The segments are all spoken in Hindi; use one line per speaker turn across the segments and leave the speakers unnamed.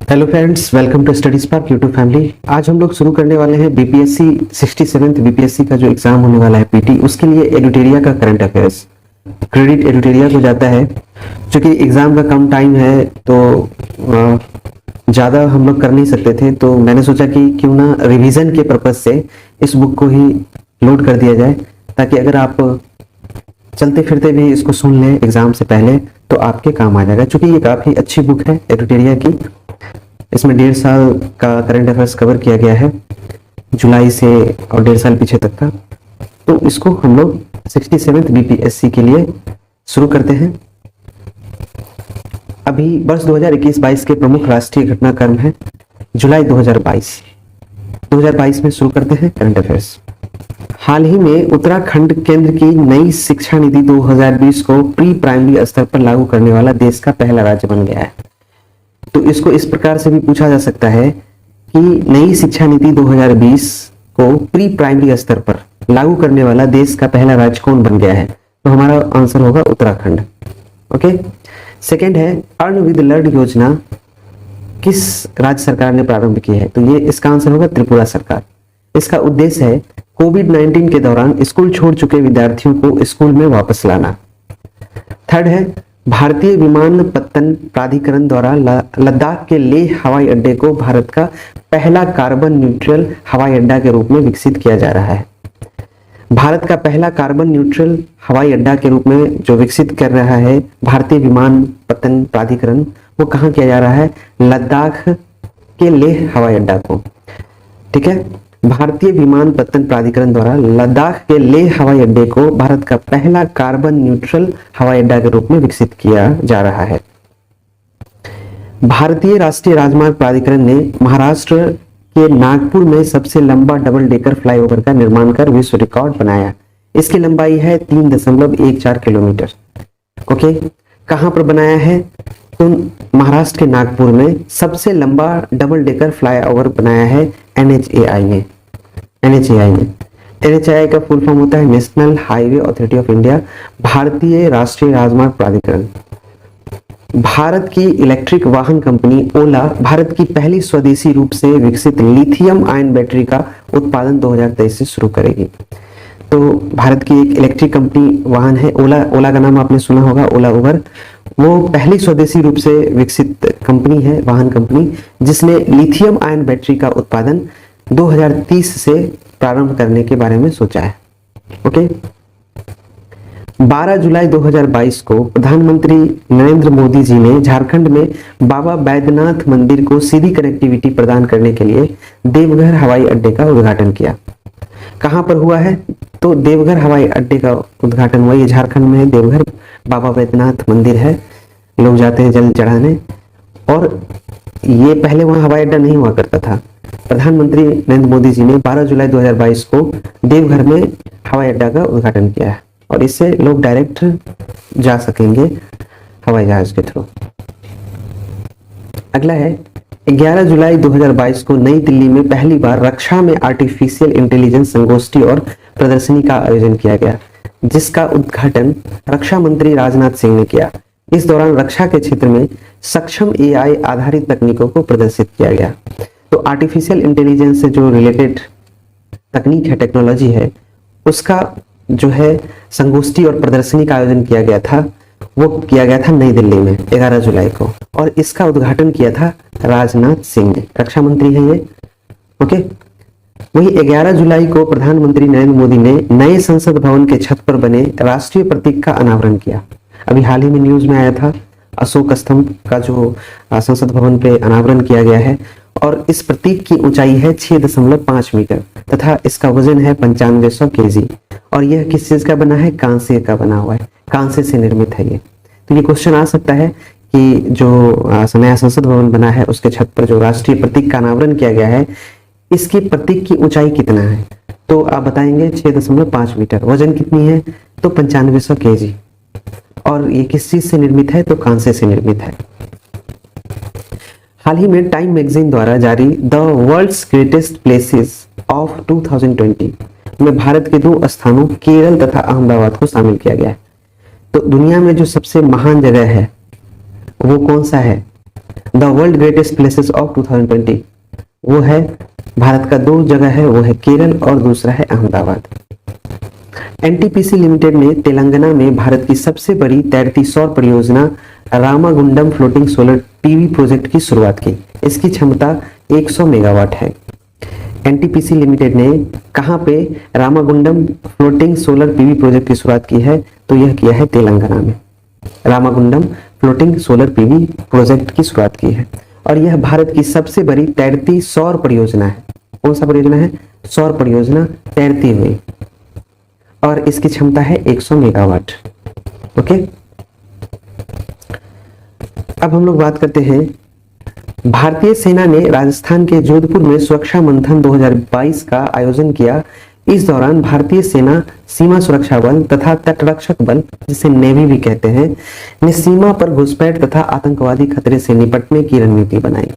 Hello friends, welcome to Study Spark YouTube family. आज हम लोग शुरू करने वाले हैं बीपीएससी 67th बीपीएससी का जो एग्जाम होने वाला है पीटी, उसके लिए एडुटेरिया का करंट अफेयर्स क्रेडिट एडुटेरिया को जाता है। क्योंकि एग्जाम का कम टाइम है तो ज़्यादा हम लोग कर नहीं सकते थे, तो मैंने सोचा कि क्यों ना रिवीजन के पर्पज से इस बुक को ही लोड कर दिया जाए, ताकि अगर आप चलते फिरते भी इसको सुन लें एग्जाम से पहले तो आपके काम आ जाएगा। क्योंकि ये काफ़ी अच्छी बुक है एडुटेरिया की। इसमें 1.5 साल का करंट अफेयर्स कवर किया गया है, जुलाई से और 1.5 साल पीछे तक का। तो इसको हम लोग 67th बीपीएससी के लिए शुरू करते हैं। अभी वर्ष 2021-22 के प्रमुख राष्ट्रीय घटनाक्रम है जुलाई 2022 में शुरू करते हैं करंट अफेयर्स। हाल ही में उत्तराखंड केंद्र की नई शिक्षा नीति 2020 को प्री प्राइमरी स्तर पर लागू करने वाला देश का पहला राज्य बन गया है। तो इसको इस प्रकार से भी पूछा जा सकता है कि नई शिक्षा नीति 2020 को प्री प्राइमरी स्तर पर लागू करने वाला देश का पहला राज्य कौन बन गया है? तो हमारा आंसर होगा उत्तराखंड। ओके। सेकंड है, अर्न विद लर्न योजना किस राज्य सरकार ने प्रारंभ की है? तो ये इसका आंसर होगा त्रिपुरा सरकार। इसका उद्देश्य है कोविड-19 के दौरान स्कूल छोड़ चुके विद्यार्थियों को स्कूल में वापस लाना। थर्ड है, भारतीय विमानपत्तन प्राधिकरण द्वारा लद्दाख के लेह हवाई अड्डे को भारत का पहला कार्बन न्यूट्रल हवाई अड्डा के रूप में विकसित किया जा रहा है। भारत का पहला कार्बन न्यूट्रल हवाई अड्डा के रूप में जो विकसित कर रहा है भारतीय विमानपत्तन प्राधिकरण, वो कहाँ किया जा रहा है? लद्दाख के लेह हवाई अड्डा को। ठीक है, भारतीय विमानपत्तन प्राधिकरण द्वारा लद्दाख के लेह हवाई अड्डे को भारत का पहला कार्बन न्यूट्रल हवाई अड्डा के रूप में विकसित किया जा रहा है। भारतीय राष्ट्रीय राजमार्ग प्राधिकरण ने महाराष्ट्र के नागपुर में सबसे लंबा डबल डेकर फ्लाईओवर का निर्माण कर विश्व रिकॉर्ड बनाया। इसकी लंबाई है 3.14 किलोमीटर। ओके, कहां पर बनाया है? तो महाराष्ट्र के नागपुर में सबसे लंबा डबल डेकर फ्लाईओवर बनाया है NHAI में। NHAI का फुल फॉर्म होता है national highway authority of India, भारतीय राष्ट्रीय राजमार्ग प्राधिकरण। भारत की इलेक्ट्रिक वाहन कंपनी ओला भारत की पहली स्वदेशी रूप से विकसित लिथियम आयन बैटरी का उत्पादन 2023 से शुरू करेगी। तो भारत की एक इलेक्ट्रिक कंपनी वाहन है ओला। ओला का नाम आपने सुना होगा, ओला उबर। वो पहली स्वदेशी रूप से विकसित कंपनी है, वाहन कंपनी, जिसने लिथियम आयन बैटरी का उत्पादन 2030 से प्रारंभ करने के बारे में सोचा है। ओके। 12 जुलाई 2022 को प्रधानमंत्री नरेंद्र मोदी जी ने झारखंड में बाबा बैद्यनाथ मंदिर को सीधी कनेक्टिविटी प्रदान करने के लिए देवघर हवाई अड्डे का उद्घाटन किया। कहां पर हुआ है? तो देवघर हवाई अड्डे का उद्घाटन हुआ। ये झारखंड में है, देवघर बाबा बैद्यनाथ मंदिर है, लोग जाते हैं जल चढ़ाने। और ये पहले वहां हवाई अड्डा नहीं हुआ करता था। प्रधानमंत्री नरेंद्र मोदी जी ने 12 जुलाई 2022 को देवघर में हवाई अड्डा का उद्घाटन किया है, और इससे लोग डायरेक्ट जा सकेंगे हवाई जहाज के थ्रू। अगला है, 11 जुलाई 2022 को नई दिल्ली में पहली बार रक्षा में आर्टिफिशियल इंटेलिजेंस संगोष्ठी और प्रदर्शनी का आयोजन किया गया, जिसका उद्घाटन रक्षा मंत्री राजनाथ सिंह ने किया। इस दौरान रक्षा के क्षेत्र में सक्षम AI आधारित तकनीकों को प्रदर्शित किया गया। तो आर्टिफिशियल इंटेलिजेंस से जो रिलेटेड तकनीक है, टेक्नोलॉजी है, उसका जो है संगोष्ठी और प्रदर्शनी का आयोजन किया गया था। वो किया गया था नई दिल्ली में 11 जुलाई को, और इसका उद्घाटन किया था राजनाथ सिंह ने, रक्षा मंत्री है ये। ओके। वही 11 जुलाई को प्रधानमंत्री नरेंद्र मोदी ने नए संसद भवन के छत पर बने राष्ट्रीय प्रतीक का अनावरण किया। अभी हाल ही में न्यूज में आया था, अशोक स्तंभ का जो संसद भवन पे अनावरण किया गया है, और इस प्रतीक की ऊंचाई है 6.5 मीटर तथा इसका वजन है 9500 kg। और यह किस चीज का बना है? कांसे का बना हुआ है, कांसे से निर्मित है ये। तो ये क्वेश्चन आ सकता है कि जो नया संसद भवन बना है उसके छत पर जो राष्ट्रीय प्रतीक का अनावरण किया गया है, इसकी प्रतीक की ऊंचाई कितना है? तो आप बताएंगे 6.5 मीटर। वजन कितनी है? तो 9500 kg। और ये किस चीज से निर्मित है? तो कांसे से निर्मित है। हाल ही में टाइम मैगजीन द्वारा जारी the world's greatest places of 2020 में भारत के 2 स्थानों केरल तथा अहमदाबाद को शामिल किया गया है। तो दुनिया में जो सबसे महान जगह है वो कौन सा है? The world greatest places of 2020, वो है भारत का 2 जगह है, वो है केरल और दूसरा है अहमदाबाद। एनटीपीसी लिमिटेड ने तेलंगाना में भारत की सबसे बड़ी तैरती सौर परियोजना Ramagundam floating solar PV project की शुरुआत की। इसकी क्षमता 100 मेगावाट है। एनटीपीसी लिमिटेड ने कहां पे Ramagundam floating solar PV project की शुरुआत की है, तो यह किया है तेलंगाना में। Ramagundam floating solar PV project की शुरुआत की है और यह भारत की सबसे बड़ी तैरती सौर परियोजना है। कौन सा परियोजना है? सौर परियोजना, तैरती हुई, और इसकी क्षमता है 100 मेगावाट। ओके, अब हम लोग बात करते हैं, भारतीय सेना ने राजस्थान के जोधपुर में सुरक्षा मंथन 2022 का आयोजन किया। इस दौरान भारतीय सेना, सीमा सुरक्षा बल तथा तटरक्षक बल, जिसे नेवी भी कहते हैं, ने सीमा पर घुसपैठ तथा आतंकवादी खतरे से निपटने की रणनीति बनाई।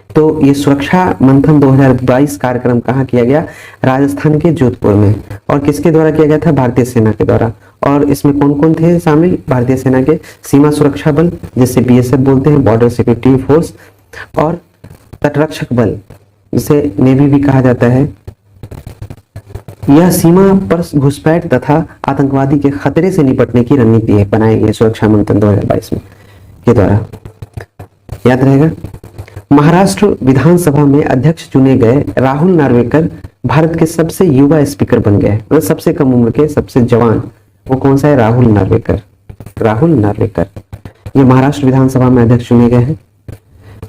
तो ये सुरक्षा मंथन 2022 कार्यक्रम कहाँ किया गया? राजस्थान के जोधपुर में। और किसके द्वारा किया गया था? भारतीय सेना के द्वारा। और इसमें कौन कौन थे शामिल? भारतीय सेना के सीमा सुरक्षा बल, जिसे बीएसएफ बोलते हैं, बॉर्डर सिक्योरिटी फोर्स, और तटरक्षक बल, जिसे नेवी भी कहा जाता है। यह सीमा पर घुसपैठ तथा आतंकवादी के खतरे से निपटने की रणनीति है बनाई गई सुरक्षा मंथन 2022 में के द्वारा। याद रहेगा। महाराष्ट्र विधानसभा में अध्यक्ष चुने गए राहुल नार्वेकर भारत के सबसे युवा स्पीकर बन गए, मतलब सबसे कम उम्र के, सबसे जवान। वो कौन सा है? राहुल नार्वेकर। राहुल नार्वेकर ये महाराष्ट्र विधानसभा में अध्यक्ष चुने गए हैं।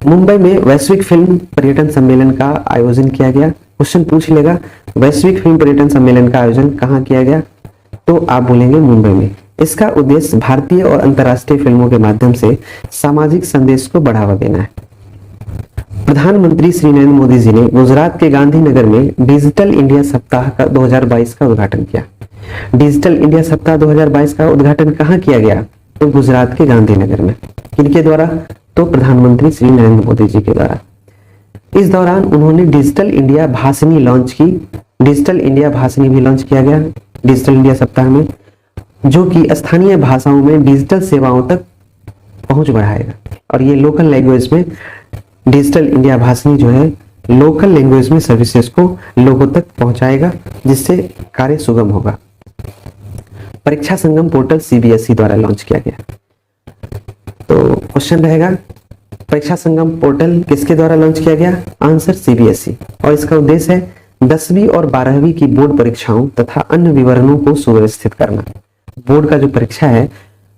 मुंबई में वैश्विक फिल्म पर्यटन सम्मेलन का आयोजन किया गया। क्वेश्चन पूछ लेगा, वैश्विक फिल्म पर्यटन सम्मेलन का आयोजन कहाँ किया गया? तो आप बोलेंगे मुंबई में। इसका उद्देश्य भारतीय और अंतर्राष्ट्रीय फिल्मों के माध्यम से सामाजिक संदेश को बढ़ावा देना है। प्रधानमंत्री श्री नरेंद्र मोदी जी ने गुजरात के गांधीनगर में डिजिटल इंडिया सप्ताह का 2022 का उद्घाटन किया। डिजिटल इंडिया सप्ताह 2022 का उद्घाटन कहाँ किया गया? तो गुजरात के गांधीनगर में। किनके द्वारा? तो प्रधानमंत्री श्री नरेंद्र मोदी जी के द्वारा। इस दौरान उन्होंने डिजिटल इंडिया भाषिनी लॉन्च की। डिजिटल इंडिया भाषिनी भी लॉन्च किया गया डिजिटल इंडिया सप्ताह में, जो कि स्थानीय भाषाओं में डिजिटल सेवाओं तक पहुंच बढ़ाएगा। और ये लोकल लैंग्वेज में डिजिटल इंडिया भाषिनी जो है लोकल लैंग्वेज में सर्विसेज को लोगों तक पहुंचाएगा, जिससे कार्य सुगम होगा। परीक्षा संगम पोर्टल सीबीएसई द्वारा लॉन्च किया गया। तो क्वेश्चन रहेगा, परीक्षा संगम पोर्टल किसके द्वारा लॉन्च किया गया? Answer CBSE. और इसका उद्देश्य है 10वीं और 12वीं की बोर्ड परीक्षाओं तथा अन्य विवरणों को सुव्यवस्थित करना। बोर्ड का जो परीक्षा है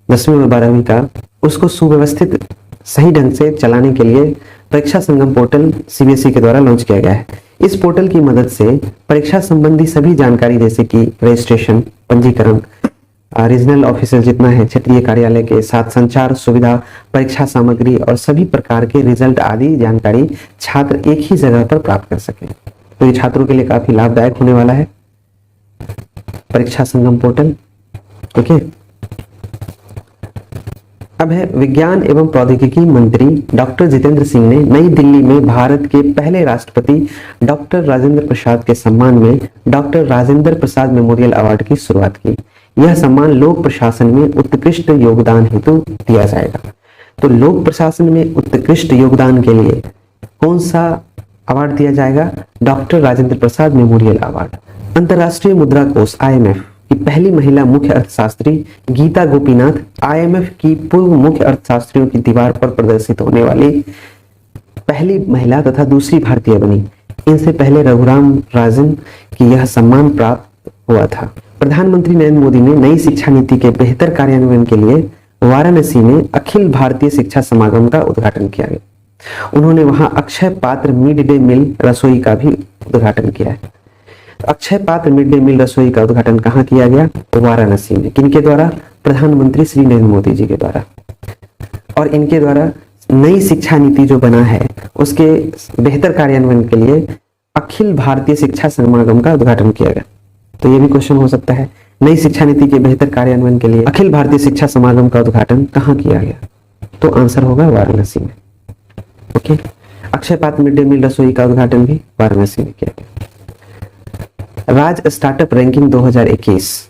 10वीं और 12वीं का, उसको सुव्यवस्थित सही ढंग से चलाने के लिए परीक्षा संगम पोर्टल सीबीएसई के द्वारा लॉन्च किया गया है। इस पोर्टल की मदद से परीक्षा संबंधी सभी जानकारी, जैसे कि रजिस्ट्रेशन, पंजीकरण, रीजनल ऑफिसर जितना है, क्षेत्रीय कार्यालय के साथ संचार सुविधा, परीक्षा सामग्री और सभी प्रकार के रिजल्ट आदि जानकारी छात्र एक ही जगह पर प्राप्त कर सके। तो ये छात्रों के लिए काफी लाभदायक होने वाला है परीक्षा संगम पोर्टल। ओके, अब है विज्ञान एवं प्रौद्योगिकी मंत्री डॉक्टर जितेंद्र सिंह ने नई दिल्ली में भारत के पहले राष्ट्रपति डॉक्टर राजेंद्र प्रसाद के सम्मान में doctor Rajendra Prasad memorial award की शुरुआत की। यह सम्मान लोक प्रशासन में उत्कृष्ट योगदान हेतु दिया जाएगा। तो लोक प्रशासन में उत्कृष्ट योगदान के लिए कौन सा अवार्ड दिया जाएगा? Doctor Rajendra Prasad memorial award. अंतर्राष्ट्रीय मुद्रा कोष IMF की पहली महिला मुख्य अर्थशास्त्री गीता गोपीनाथ IMF की पूर्व मुख्य अर्थशास्त्रियों की दीवार पर प्रदर्शित होने वाली पहली महिला तथा दूसरी भारतीय बनी। इनसे पहले रघुराम राजन की यह सम्मान प्राप्त हुआ था। प्रधानमंत्री नरेंद्र मोदी ने नई शिक्षा नीति के बेहतर कार्यान्वयन के लिए वाराणसी में अखिल भारतीय शिक्षा समागम का उद्घाटन किया गया। उन्होंने वहां अक्षय पात्र मिड डे मील रसोई का भी उद्घाटन किया है। अक्षय पात्र मिड डे मील रसोई का उद्घाटन कहाँ किया गया? तो वाराणसी में। किनके द्वारा? प्रधानमंत्री श्री नरेंद्र मोदी जी के द्वारा। और इनके द्वारा नई शिक्षा नीति जो बना है उसके बेहतर कार्यान्वयन के लिए अखिल भारतीय शिक्षा समागम का उद्घाटन किया गया। तो ये भी क्वेश्चन हो सकता है, नई शिक्षा नीति के बेहतर कार्यान्वयन के लिए अखिल भारतीय शिक्षा समागम का उद्घाटन कहाँ किया गया? तो आंसर होगा वाराणसी में। ओके, अक्षय पात्र मिड डे मील रसोई का उद्घाटन भी वाराणसी में किया गया। राज स्टार्टअप रैंकिंग 2021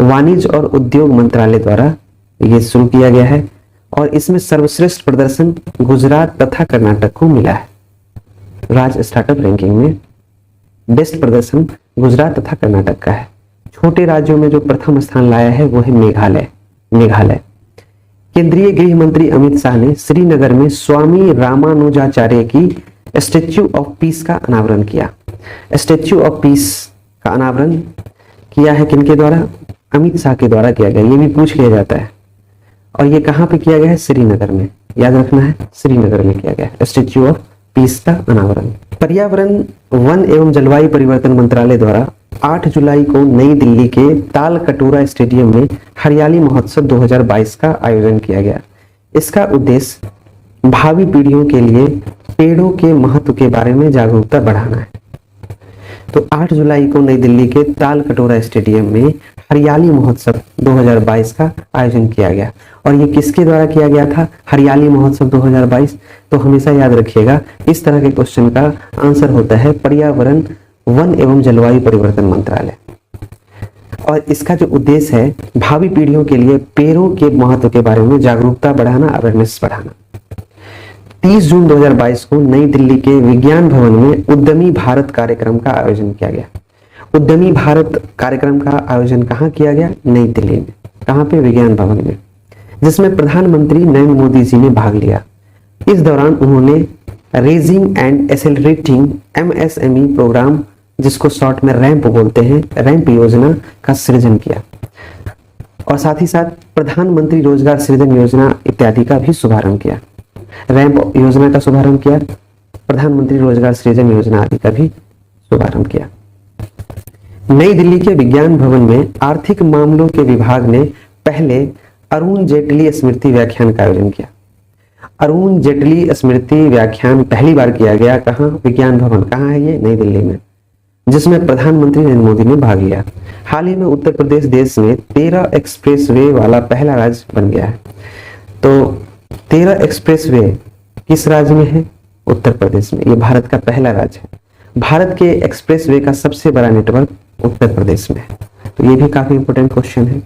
वाणिज्य और उद्योग मंत्रालय द्वारा ये शुरू किया गया है। और इसमें सर्वश्रेष्ठ प्रदर्शन गुजरात तथा कर्नाटक को मिला है। राज्य स्टार्टअप रैंकिंग में बेस्ट प्रदर्शन गुजरात तथा कर्नाटक का है। छोटे राज्यों में जो प्रथम स्थान लाया है वो है मेघालय। केंद्रीय गृह मंत्री अमित शाह ने श्रीनगर में स्वामी रामानुजाचार्य की स्टैच्यू ऑफ पीस का अनावरण किया। स्टैच्यू ऑफ पीस का अनावरण किया है किनके द्वारा? अमित शाह के द्वारा किया गया। ये भी पूछ लिया जाता है। और ये कहां पे किया गया है? श्रीनगर में। याद रखना है, श्रीनगर में किया गया है स्टैच्यू ऑफ पीस का अनावरण। पर्यावरण, वन एवं जलवायु परिवर्तन मंत्रालय द्वारा 8 जुलाई को नई दिल्ली के तालकटोरा स्टेडियम में हरियाली महोत्सव 2022 का आयोजन किया गया। इसका उद्देश्य भावी पीढ़ियों के लिए पेड़ों के महत्व के बारे में जागरूकता बढ़ाना है। तो 8 जुलाई को नई दिल्ली के तालकटोरा स्टेडियम में हरियाली महोत्सव 2022 का आयोजन किया गया। और ये किसके द्वारा किया गया था? हरियाली महोत्सव 2022। तो हमेशा याद रखिएगा, इस तरह के क्वेश्चन का आंसर होता है पर्यावरण, वन एवं जलवायु परिवर्तन मंत्रालय। और इसका जो उद्देश्य है भावी पीढ़ियों के लिए पेड़ों के महत्व के बारे में जागरूकता बढ़ाना, अवेयरनेस बढ़ाना। 30 जून 2022 को नई दिल्ली के विज्ञान भवन में उद्यमी भारत कार्यक्रम का आयोजन किया गया। उद्यमी भारत कार्यक्रम का आयोजन कहाँ किया गया? नई दिल्ली में। कहाँ पे? विज्ञान भवन में, जिसमें प्रधानमंत्री नरेंद्र मोदी जी ने भाग लिया। इस दौरान उन्होंने raising and accelerating MSME program, जिसको शॉर्ट में रैंप बोलते हैं, रैंप योजना का सृजन किया। और साथ ही साथ प्रधानमंत्री रोजगार सृजन योजना इत्यादि का भी शुभारंभ किया। रैंप योजना का शुभारंभ किया, प्रधानमंत्री रोजगार सृजन योजना आदि का भी शुभारंभ किया। नई दिल्ली के विज्ञान भवन में आर्थिक मामलों के विभाग ने पहले अरुण जेटली स्मृति व्याख्यान का आयोजन किया। अरुण जेटली स्मृति व्याख्यान पहली बार किया गया कहाँ? विज्ञान भवन। कहाँ है ये? नई दिल्ली में, जिसमें प्रधानमंत्री नरेंद्र मोदी ने भाग लिया। हाल ही में उत्तर प्रदेश देश में 13 एक्सप्रेसवे वाला पहला राज्य बन गया है। तो 13 एक्सप्रेसवे किस राज्य में है? उत्तर प्रदेश में। ये भारत का पहला राज्य है। भारत के एक्सप्रेसवे का सबसे बड़ा नेटवर्क उत्तर प्रदेश में है। तो ये भी काफी इंपोर्टेंट क्वेश्चन है,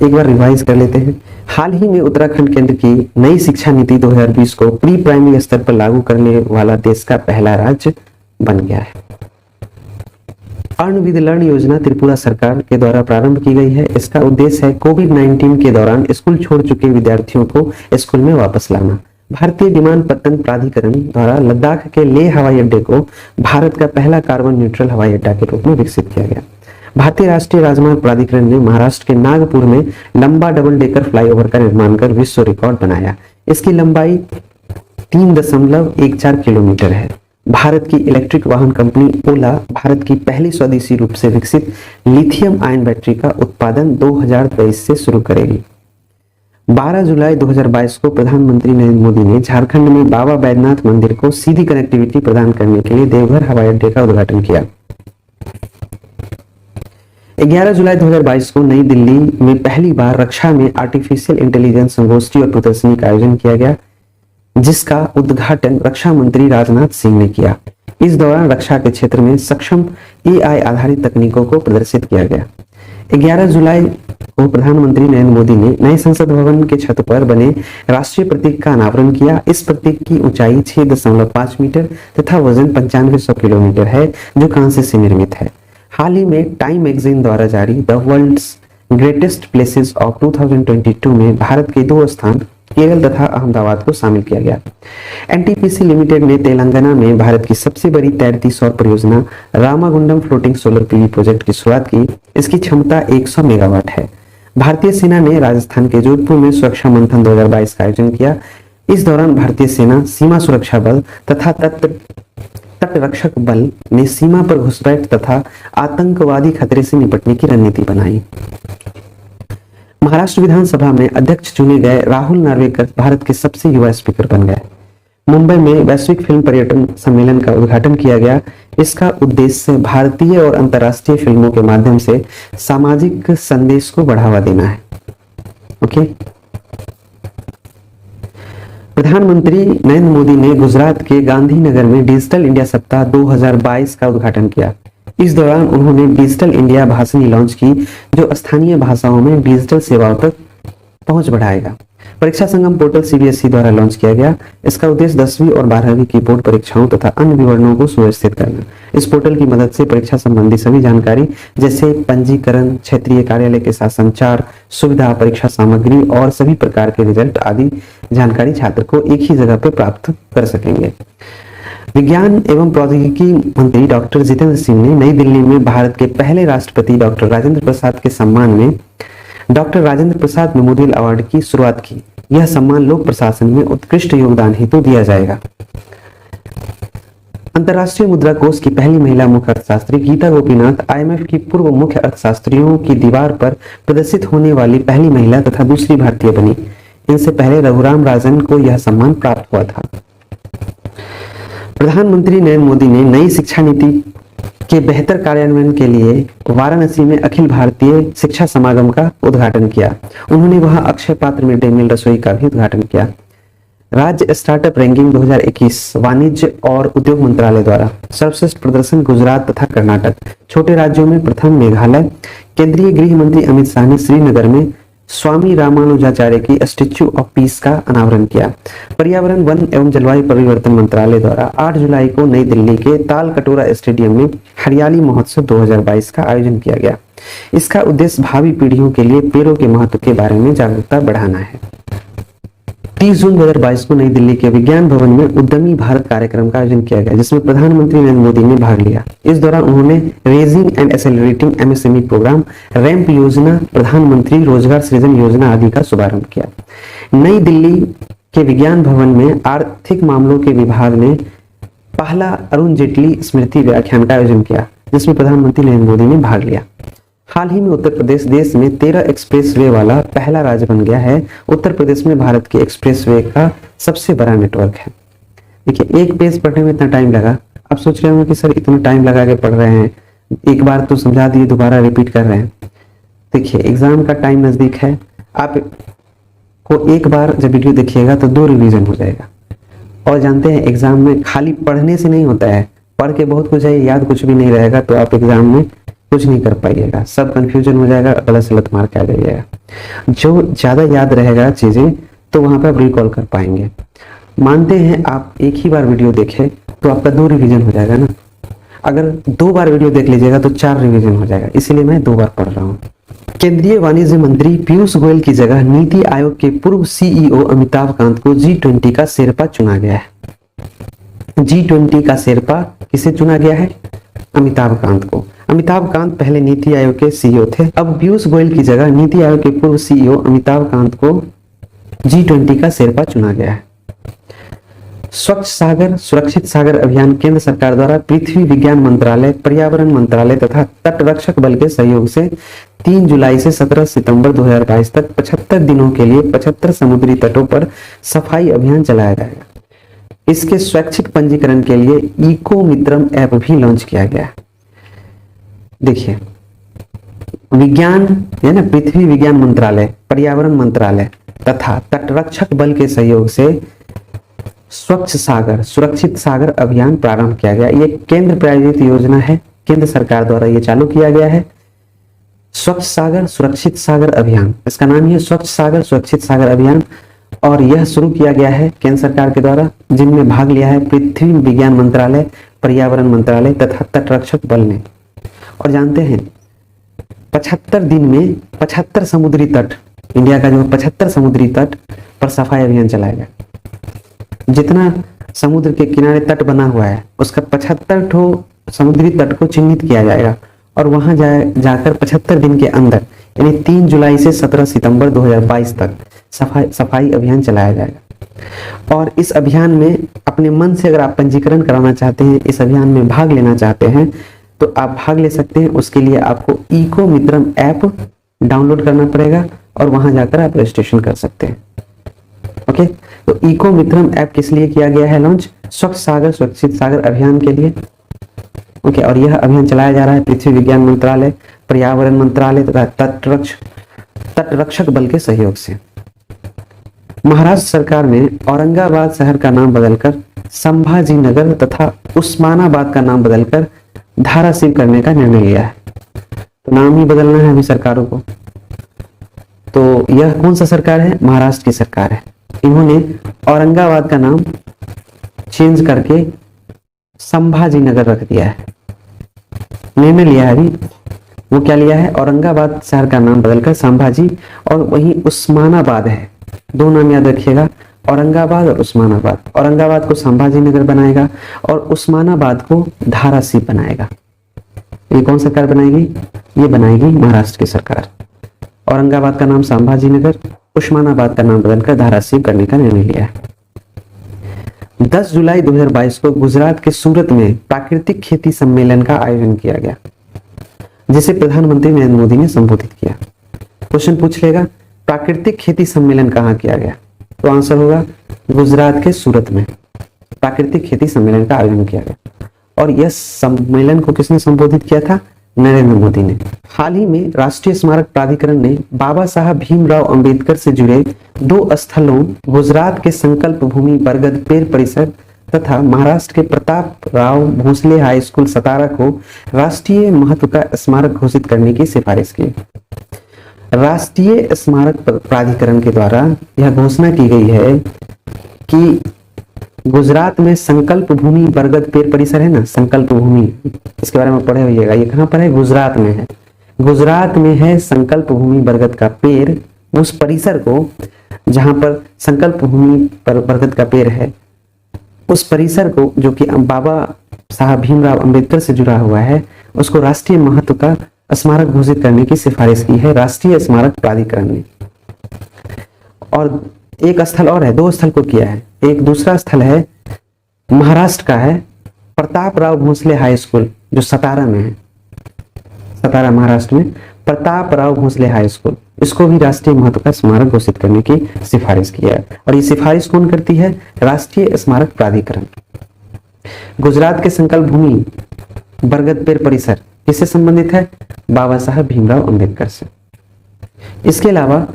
एक बार रिवाइज कर लेते हैं। हाल ही में उत्तराखंड केंद्र की नई शिक्षा नीति 2020 को प्री प्राइमरी स्तर पर लागू करने वाला देश का पहला राज्य बन गया है। अर्ण विद लर्न योजना त्रिपुरा सरकार के द्वारा प्रारंभ की गई है। इसका उद्देश्य है कोविड-19 के दौरान स्कूल छोड़ चुके विद्यार्थियों को स्कूल में वापस लाना। भारतीय विमानपत्तन प्राधिकरण द्वारा लद्दाख के लेह हवाई अड्डे को भारत का पहला कार्बन न्यूट्रल हवाई अड्डा के रूप में विकसित किया गया। भारतीय राष्ट्रीय राजमार्ग प्राधिकरण ने महाराष्ट्र के नागपुर में लंबा डबल डेकर फ्लाईओवर का निर्माण कर विश्व रिकॉर्ड बनाया। इसकी लंबाई 3.14 किलोमीटर है। भारत की इलेक्ट्रिक वाहन कंपनी ओला भारत की पहली स्वदेशी रूप से विकसित लिथियम आयन बैटरी का उत्पादन 2023 से शुरू करेगी। 12 जुलाई 2022 को प्रधानमंत्री नरेंद्र मोदी ने झारखंड में बाबा बैद्यनाथ मंदिर को सीधी कनेक्टिविटी प्रदान करने के लिए देवघर हवाई अड्डे का उद्घाटन किया। 11 जुलाई 2022 को नई दिल्ली में पहली बार रक्षा में आर्टिफिशियल इंटेलिजेंस संगोष्ठी और प्रदर्शनी का आयोजन किया गया, जिसका उद्घाटन रक्षा मंत्री राजनाथ सिंह ने किया। इस दौरान रक्षा के क्षेत्र में सक्षम AI आधारित तकनीकों को प्रदर्शित किया गया। 11 जुलाई को प्रधानमंत्री नरेंद्र मोदी ने नए संसद भवन के छत पर बने राष्ट्रीय प्रतीक का अनावरण किया। इस प्रतीक की ऊंचाई 6.5 मीटर तथा वजन 9500 किलोमीटर है, जो कांसे से निर्मित है। हाल ही में टाइम मैगजीन द्वारा जारी the world's greatest places of 2022 में भारत के 2 स्थान केरल तथा अहमदाबाद को शामिल किया गया। NTPC लिमिटेड ने तेलंगाना में भारत की सबसे बड़ी तैरती सौर परियोजना Ramagundam floating solar PV project की शुरुआत की। इसकी क्षमता 100 मेगावाट है। भारतीय सेना ने राजस्थान के जोधपुर में सुरक्षा मंथन 2022 का आयोजन किया। इस दौरान भारतीय सेना, सीमा सुरक्षा बल तथा तटरक्षक बल ने सीमा पर घुसपैठ तथा आतंकवादी खतरे से निपटने की रणनीति बनाई। महाराष्ट्र विधानसभा में अध्यक्ष चुने गए राहुल नार्वेकर भारत के सबसे युवा स्पीकर बन गए। मुंबई में वैश्विक फिल्म पर्यटन सम्मेलन का उद्घाटन किया गया। इसका उद्देश्य भारतीय और अंतर्राष्ट्रीय फिल्मों के माध्यम से सामाजिक संदेश को बढ़ावा देना है। ओके। प्रधानमंत्री नरेंद्र मोदी ने गुजरात के गांधीनगर में डिजिटल इंडिया सप्ताह 2022 का उद्घाटन किया। इस दौरान उन्होंने डिजिटल इंडिया भाषणी लॉन्च की, जो स्थानीय भाषाओं में डिजिटल सेवाओं तक पहुंच बढ़ाएगा। परीक्षा संगम पोर्टल सीबीएसई द्वारा लॉन्च किया गया। इसका उद्देश्य 10वीं और 12वीं की बोर्ड परीक्षाओं तथा अन्य विवरणों को सुव्यवस्थित करना। इस पोर्टल की मदद से परीक्षा संबंधी सभी जानकारी जैसे पंजीकरण, क्षेत्रीय कार्यालय के साथ संचार सुविधा, परीक्षा सामग्री और सभी प्रकार के रिजल्ट आदि जानकारी छात्र को एक ही जगह पर प्राप्त कर सकेंगे। विज्ञान एवं प्रौद्योगिकी मंत्री डॉक्टर जितेंद्र सिंह ने नई दिल्ली में भारत के पहले राष्ट्रपति डॉक्टर राजेंद्र प्रसाद के सम्मान में doctor Rajendra Prasad memorial award की शुरुआत की। यह सम्मान लोक प्रशासन में उत्कृष्ट योगदान हेतु दिया जाएगा। अंतर्राष्ट्रीय मुद्रा कोष की पहली महिला मुख्य अर्थशास्त्री गीता गोपीनाथ आईएमएफ की पूर्व मुख्य अर्थशास्त्रियों की दीवार पर प्रदर्शित होने वाली पहली महिला तथा दूसरी भारतीय बनी। इनसे पहले रघुराम राजन को यह सम्मान प्राप्त हुआ था। प्रधानमंत्री नरेंद्र मोदी ने नई शिक्षा नीति के बेहतर कार्यान्वयन के लिए वाराणसी में अखिल भारतीय शिक्षा समागम का उद्घाटन किया। उन्होंने वहां अक्षय पात्र मिड डे मील रसोई का भी उद्घाटन किया। राज्य स्टार्टअप रैंकिंग 2021 वाणिज्य और उद्योग मंत्रालय द्वारा सर्वश्रेष्ठ प्रदर्शन गुजरात तथा कर्नाटक, छोटे राज्यों में प्रथम मेघालय। केंद्रीय गृह मंत्री अमित शाह ने श्रीनगर में स्वामी रामानुजाचार्य की स्टैच्यू ऑफ पीस का अनावरण किया। पर्यावरण, वन एवं जलवायु परिवर्तन मंत्रालय द्वारा 8 जुलाई को नई दिल्ली के ताल कटोरा स्टेडियम में हरियाली महोत्सव 2022 का आयोजन किया गया। इसका उद्देश्य भावी पीढ़ियों के लिए पेड़ों के महत्व के बारे में जागरूकता बढ़ाना है। 30 जून 2022 को नई दिल्ली के विज्ञान भवन में उद्यमी भारत कार्यक्रम का आयोजन किया गया, जिसमें प्रधानमंत्री नरेंद्र मोदी ने भाग लिया। इस दौरान उन्होंने raising and accelerating MSME program, ramp योजना, प्रधानमंत्री रोजगार सृजन योजना आदि का शुभारंभ किया। नई दिल्ली के विज्ञान भवन में आर्थिक मामलों के विभाग ने पहला अरुण जेटली स्मृति व्याख्यान का आयोजन किया, जिसमें प्रधानमंत्री नरेंद्र मोदी ने भाग लिया। हाल ही में उत्तर प्रदेश देश में 13 एक्सप्रेसवे वाला पहला राज्य बन गया है। उत्तर प्रदेश में भारत के एक्सप्रेसवे का सबसे बड़ा नेटवर्क है। देखिए, एक पेज पढ़ने में इतना टाइम लगा। अब सोच रहे होंगे कि सर इतना टाइम लगा के पढ़ रहे हैं, एक बार तो समझा दिए, दोबारा रिपीट कर रहे हैं। देखिए, एग्जाम का टाइम नजदीक है। आप को एक बार जब वीडियो देखिएगा तो 2 रिवीजन हो जाएगा। और जानते हैं एग्जाम में खाली पढ़ने से नहीं होता है, पढ़ के बहुत कुछ है, याद कुछ भी नहीं रहेगा तो आप एग्जाम में कुछ नहीं कर पाइएगा, सब कंफ्यूजन हो जाएगा, गलत सलत मार के आ जाइएगा। जो ज्यादा याद रहेगा चीजें तो वहां पर आप रिकॉल कर पाएंगे। मानते हैं आप एक ही बार वीडियो देखें तो आपका 2 रिवीजन हो जाएगा ना। अगर 2 बार वीडियो देख लीजिएगा तो 4 रिवीजन हो जाएगा, इसीलिए मैं 2 बार पढ़ रहा हूँ। केंद्रीय वाणिज्य मंत्री पीयूष गोयल की जगह नीति आयोग के पूर्व सीईओ अमिताभ कांत को G20 का शेरपा चुना गया है। G20 का शेरपा किसे चुना गया है? अमिताभ कांत को। अमिताभ कांत पहले नीति आयोग के सीईओ थे। अब पीयूष गोयल की जगह नीति आयोग के पूर्व सीईओ अमिताभ कांत को G20 का शेरपा चुना गया है। स्वच्छ सागर सुरक्षित सागर अभियान केंद्र सरकार द्वारा पृथ्वी विज्ञान मंत्रालय, पर्यावरण मंत्रालय तथा तटरक्षक बल के सहयोग से 3 जुलाई से 17 सितंबर 2022 तक 75 दिनों के लिए 75 समुद्री तटों पर सफाई अभियान चलाया जाएगा। इसके स्वैच्छिक पंजीकरण के लिए इको मित्रम ऐप भी लॉन्च किया गया। देखिए, विज्ञान है ना, पृथ्वी विज्ञान मंत्रालय, पर्यावरण मंत्रालय तथा तटरक्षक बल के सहयोग से स्वच्छ सागर सुरक्षित सागर अभियान प्रारंभ किया गया। ये केंद्र प्रायोजित योजना है, केंद्र सरकार द्वारा ये चालू किया गया है। स्वच्छ सागर सुरक्षित सागर अभियान, इसका नाम है स्वच्छ सागर सुरक्षित सागर अभियान, और यह शुरू किया गया है केंद्र सरकार के द्वारा, जिनमें भाग लिया है पृथ्वी विज्ञान मंत्रालय, पर्यावरण मंत्रालय तथा तटरक्षक बल ने। और जानते हैं 75 दिन में 75 समुद्री तट, इंडिया का जो 75 समुद्री तट पर सफाई अभियान चलाएगा। जितना समुद्र के किनारे तट बना हुआ है उसका 75 ठो समुद्री तट को चिन्हित किया जाएगा और वहां जाकर 75 दिन के अंदर यानी 3 जुलाई से 17 सितंबर 2022 तक सफाई अभियान चलाया जाएगा। और इस अभियान में अपने मन से अगर आप पंजीकरण कराना चाहते हैं, इस अभियान में भाग लेना चाहते हैं तो आप भाग ले सकते हैं। उसके लिए आपको इको मित्रम ऐप डाउनलोड करना पड़ेगा और वहां जाकर आप रजिस्ट्रेशन कर सकते हैं। ओके, तो इको मित्रम ऐप किस लिए किया गया है लॉन्च? स्वच्छ सागर सुरक्षित सागर अभियान के लिए। ओके, और यह अभियान चलाया जा रहा है पृथ्वी विज्ञान मंत्रालय, पर्यावरण मंत्रालय तथा तटरक्षक बल के सहयोग से। महाराष्ट्र सरकार ने औरंगाबाद शहर का नाम बदलकर संभाजी नगर तथा उस्मानाबाद का नाम बदलकर धाराशिव करने का निर्णय लिया है। तो नाम ही बदलना है अभी सरकारों को। तो यह कौन सा सरकार है? महाराष्ट्र की सरकार है। इन्होंने औरंगाबाद का नाम चेंज करके संभाजी नगर रख दिया है। निर्णय लिया है अभी, वो क्या लिया है? औरंगाबाद शहर का नाम बदलकर संभाजी, और वहीं उस्मानाबाद है, दो नाम याद रखिएगा, औरंगाबाद और उस्मानाबाद। औरंगाबाद को संभाजी नगर बनाएगा और उस्मानाबाद को धाराशिव बनाएगा। ये कौन सरकार बनाएगी? ये बनाएगी महाराष्ट्र की सरकार। औरंगाबाद का नाम संभाजी नगर, उस्मानाबाद का नाम बदलकर धाराशिव करने का निर्णय लिया है। 10 जुलाई 2022 को गुजरात के सूरत में प्राकृतिक खेती सम्मेलन का आयोजन किया गया, जिसे प्रधानमंत्री नरेंद्र मोदी ने संबोधित किया। क्वेश्चन पूछ लेगा प्राकृतिक खेती सम्मेलन कहाँ किया गया, तो आंसर होगा गुजरात के सूरत में प्राकृतिक खेती सम्मेलन का आयोजन किया गया। और यह सम्मेलन को किसने संबोधित किया था? नरेंद्र मोदी ने। हाल ही में राष्ट्रीय स्मारक प्राधिकरण ने बाबा साहब भीमराव अंबेडकर से जुड़े 2 स्थलों गुजरात के संकल्प भूमि बरगद पेड़ परिसर तथा महाराष्ट्र के प्रताप राव भोसले हाई स्कूल सतारा को राष्ट्रीय महत्व का स्मारक घोषित करने की सिफारिश की। राष्ट्रीय स्मारक प्राधिकरण के द्वारा यह घोषणा की गई है कि गुजरात में संकल्प भूमि बरगद पेड़ परिसर है ना, संकल्प भूमि, इसके बारे में पढ़े होइएगा। ये कहाँ पर है? गुजरात में है। गुजरात में है संकल्प भूमि बरगद का पेड़। उस परिसर को, जहां पर संकल्प भूमि पर बरगद का पेड़ है, उस परिसर को, जो कि बाबा साहब भीमराव अंबेडकर से जुड़ा हुआ है, उसको राष्ट्रीय महत्व का स्मारक घोषित करने की सिफारिश की है राष्ट्रीय स्मारक प्राधिकरण ने। और एक स्थल और है, 2 स्थल को किया है। एक दूसरा स्थल है महाराष्ट्र का है, प्रताप राव भोसले हाई स्कूल, जो सतारा में है, सतारा महाराष्ट्र में प्रताप राव भोसले हाई स्कूल, इसको भी राष्ट्रीय महत्व का स्मारक घोषित करने की सिफारिश की है। और ये सिफारिश कौन करती है? राष्ट्रीय स्मारक प्राधिकरण। गुजरात के संकल्प भूमि बरगद पेड़ परिसर किससे संबंधित है? बाबा साहब भीमराव अंबेडकर से। इसके अलावा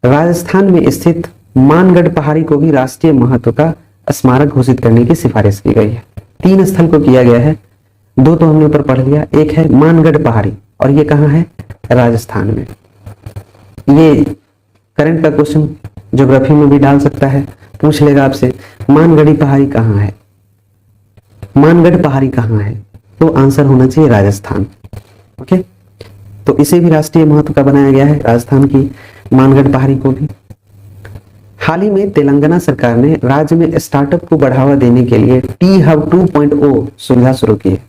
राजस्थान में स्थित मानगढ़ पहाड़ी को भी राष्ट्रीय महत्व का स्मारक घोषित करने की सिफारिश की गई है। 3 स्थल को किया गया है, 2 तो हमने ऊपर पढ़ लिया। एक है मानगढ़ पहाड़ी, और ये कहाँ है? राजस्थान में। ये करंट का क्वेश्चन ज्योग्राफी में भी डाल सकता है, पूछ लेगा आपसे मानगढ़ी पहाड़ी कहाँ है, मानगढ़ पहाड़ी कहाँ है, तो आंसर होना चाहिए राजस्थान। ओके, तो इसे भी राष्ट्रीय महत्व का बनाया गया है, राजस्थान की मानगढ़ पहाड़ी को भी। हाल ही में तेलंगाना सरकार ने राज्य में स्टार्टअप को बढ़ावा देने के लिए टी हब 2.0 सुविधा शुरू की है।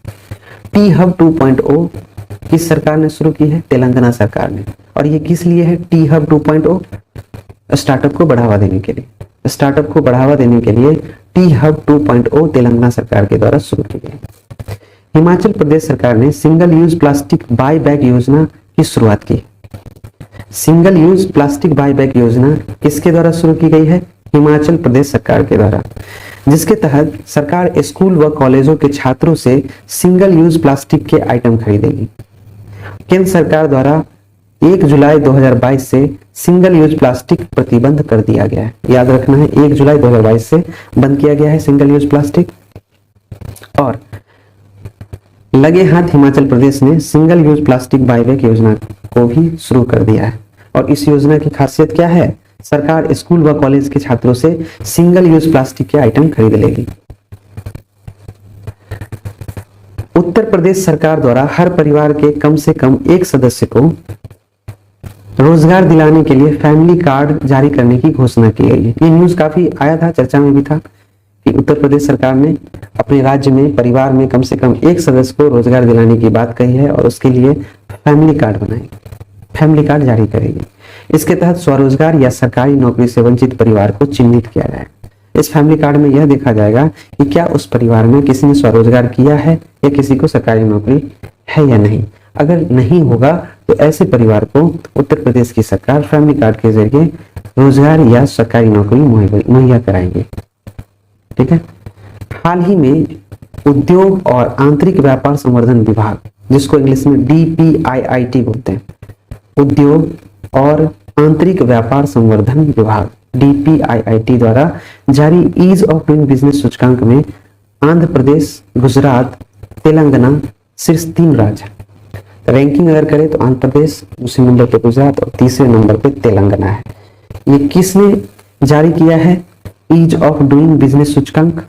टी हब 2.0 किस सरकार ने शुरू की है? तेलंगाना सरकार ने। और ये किस लिए है टी हब 2.0? स्टार्टअप को बढ़ावा देने के लिए। स्टार्टअप को बढ़ावा देने के लिए टी हब 2.0 तेलंगाना सरकार के द्वारा शुरू की गई। हिमाचल प्रदेश सरकार ने single use plastic buy bag योजना की शुरुआत की। Single use plastic buy bag योजना किसके द्वारा शुरू की गई है? हिमाचल प्रदेश सरकार के द्वारा, जिसके तहत सरकार स्कूल व कॉलेजों के छात्रों से सिंगल यूज प्लास्टिक के आइटम खरीदेगी। केंद्र सरकार द्वारा 1 जुलाई 2022 से सिंगल यूज प्लास्टिक प्रतिबंध कर दिया गया है। याद रखना है, 1 जुलाई 2022 से बंद किया गया है सिंगल यूज प्लास्टिक। और लगे हाथ हिमाचल प्रदेश ने single use plastic buy bag योजना को भी शुरू कर दिया है। और इस योजना की खासियत क्या है? सरकार स्कूल व कॉलेज के छात्रों से सिंगल यूज प्लास्टिक के आइटम खरीद लेगी। उत्तर प्रदेश सरकार द्वारा हर परिवार के कम से कम एक सदस्य को रोजगार दिलाने के लिए फैमिली कार्ड जारी करने की घोषणा की गई है। ये न्यूज काफी आया था, चर्चा में भी था कि उत्तर प्रदेश सरकार ने अपने राज्य में परिवार में कम से कम एक सदस्य को रोजगार दिलाने की बात कही है और उसके लिए फैमिली कार्ड बनाएगी, फैमिली कार्ड जारी करेगी। इसके तहत स्वरोजगार या सरकारी नौकरी से वंचित परिवार को चिन्हित किया जाएगा। इस फैमिली कार्ड में यह देखा जाएगा कि क्या उस परिवार में किसी ने स्वरोजगार किया है या किसी को सरकारी नौकरी है या नहीं। अगर नहीं होगा तो ऐसे परिवार को उत्तर प्रदेश की सरकार फैमिली कार्ड के जरिए रोजगार या सरकारी नौकरी मुहैया कराएंगे। ठीक है। हाल ही में उद्योग और आंतरिक व्यापार संवर्धन विभाग, जिसको इंग्लिश में DPIIT बोलते हैं, उद्योग और आंतरिक व्यापार संवर्धन विभाग DPIIT द्वारा जारी ईज ऑफ डूइंग बिजनेस सूचकांक में आंध्र प्रदेश, गुजरात, तेलंगाना शीर्ष 3 राज्य। रैंकिंग अगर करें तो आंध्र प्रदेश, दूसरे नंबर पे गुजरात और तीसरे नंबर पे तेलंगाना है। ये किसने जारी किया है? ईज ऑफ डूइंग बिजनेस सूचकांक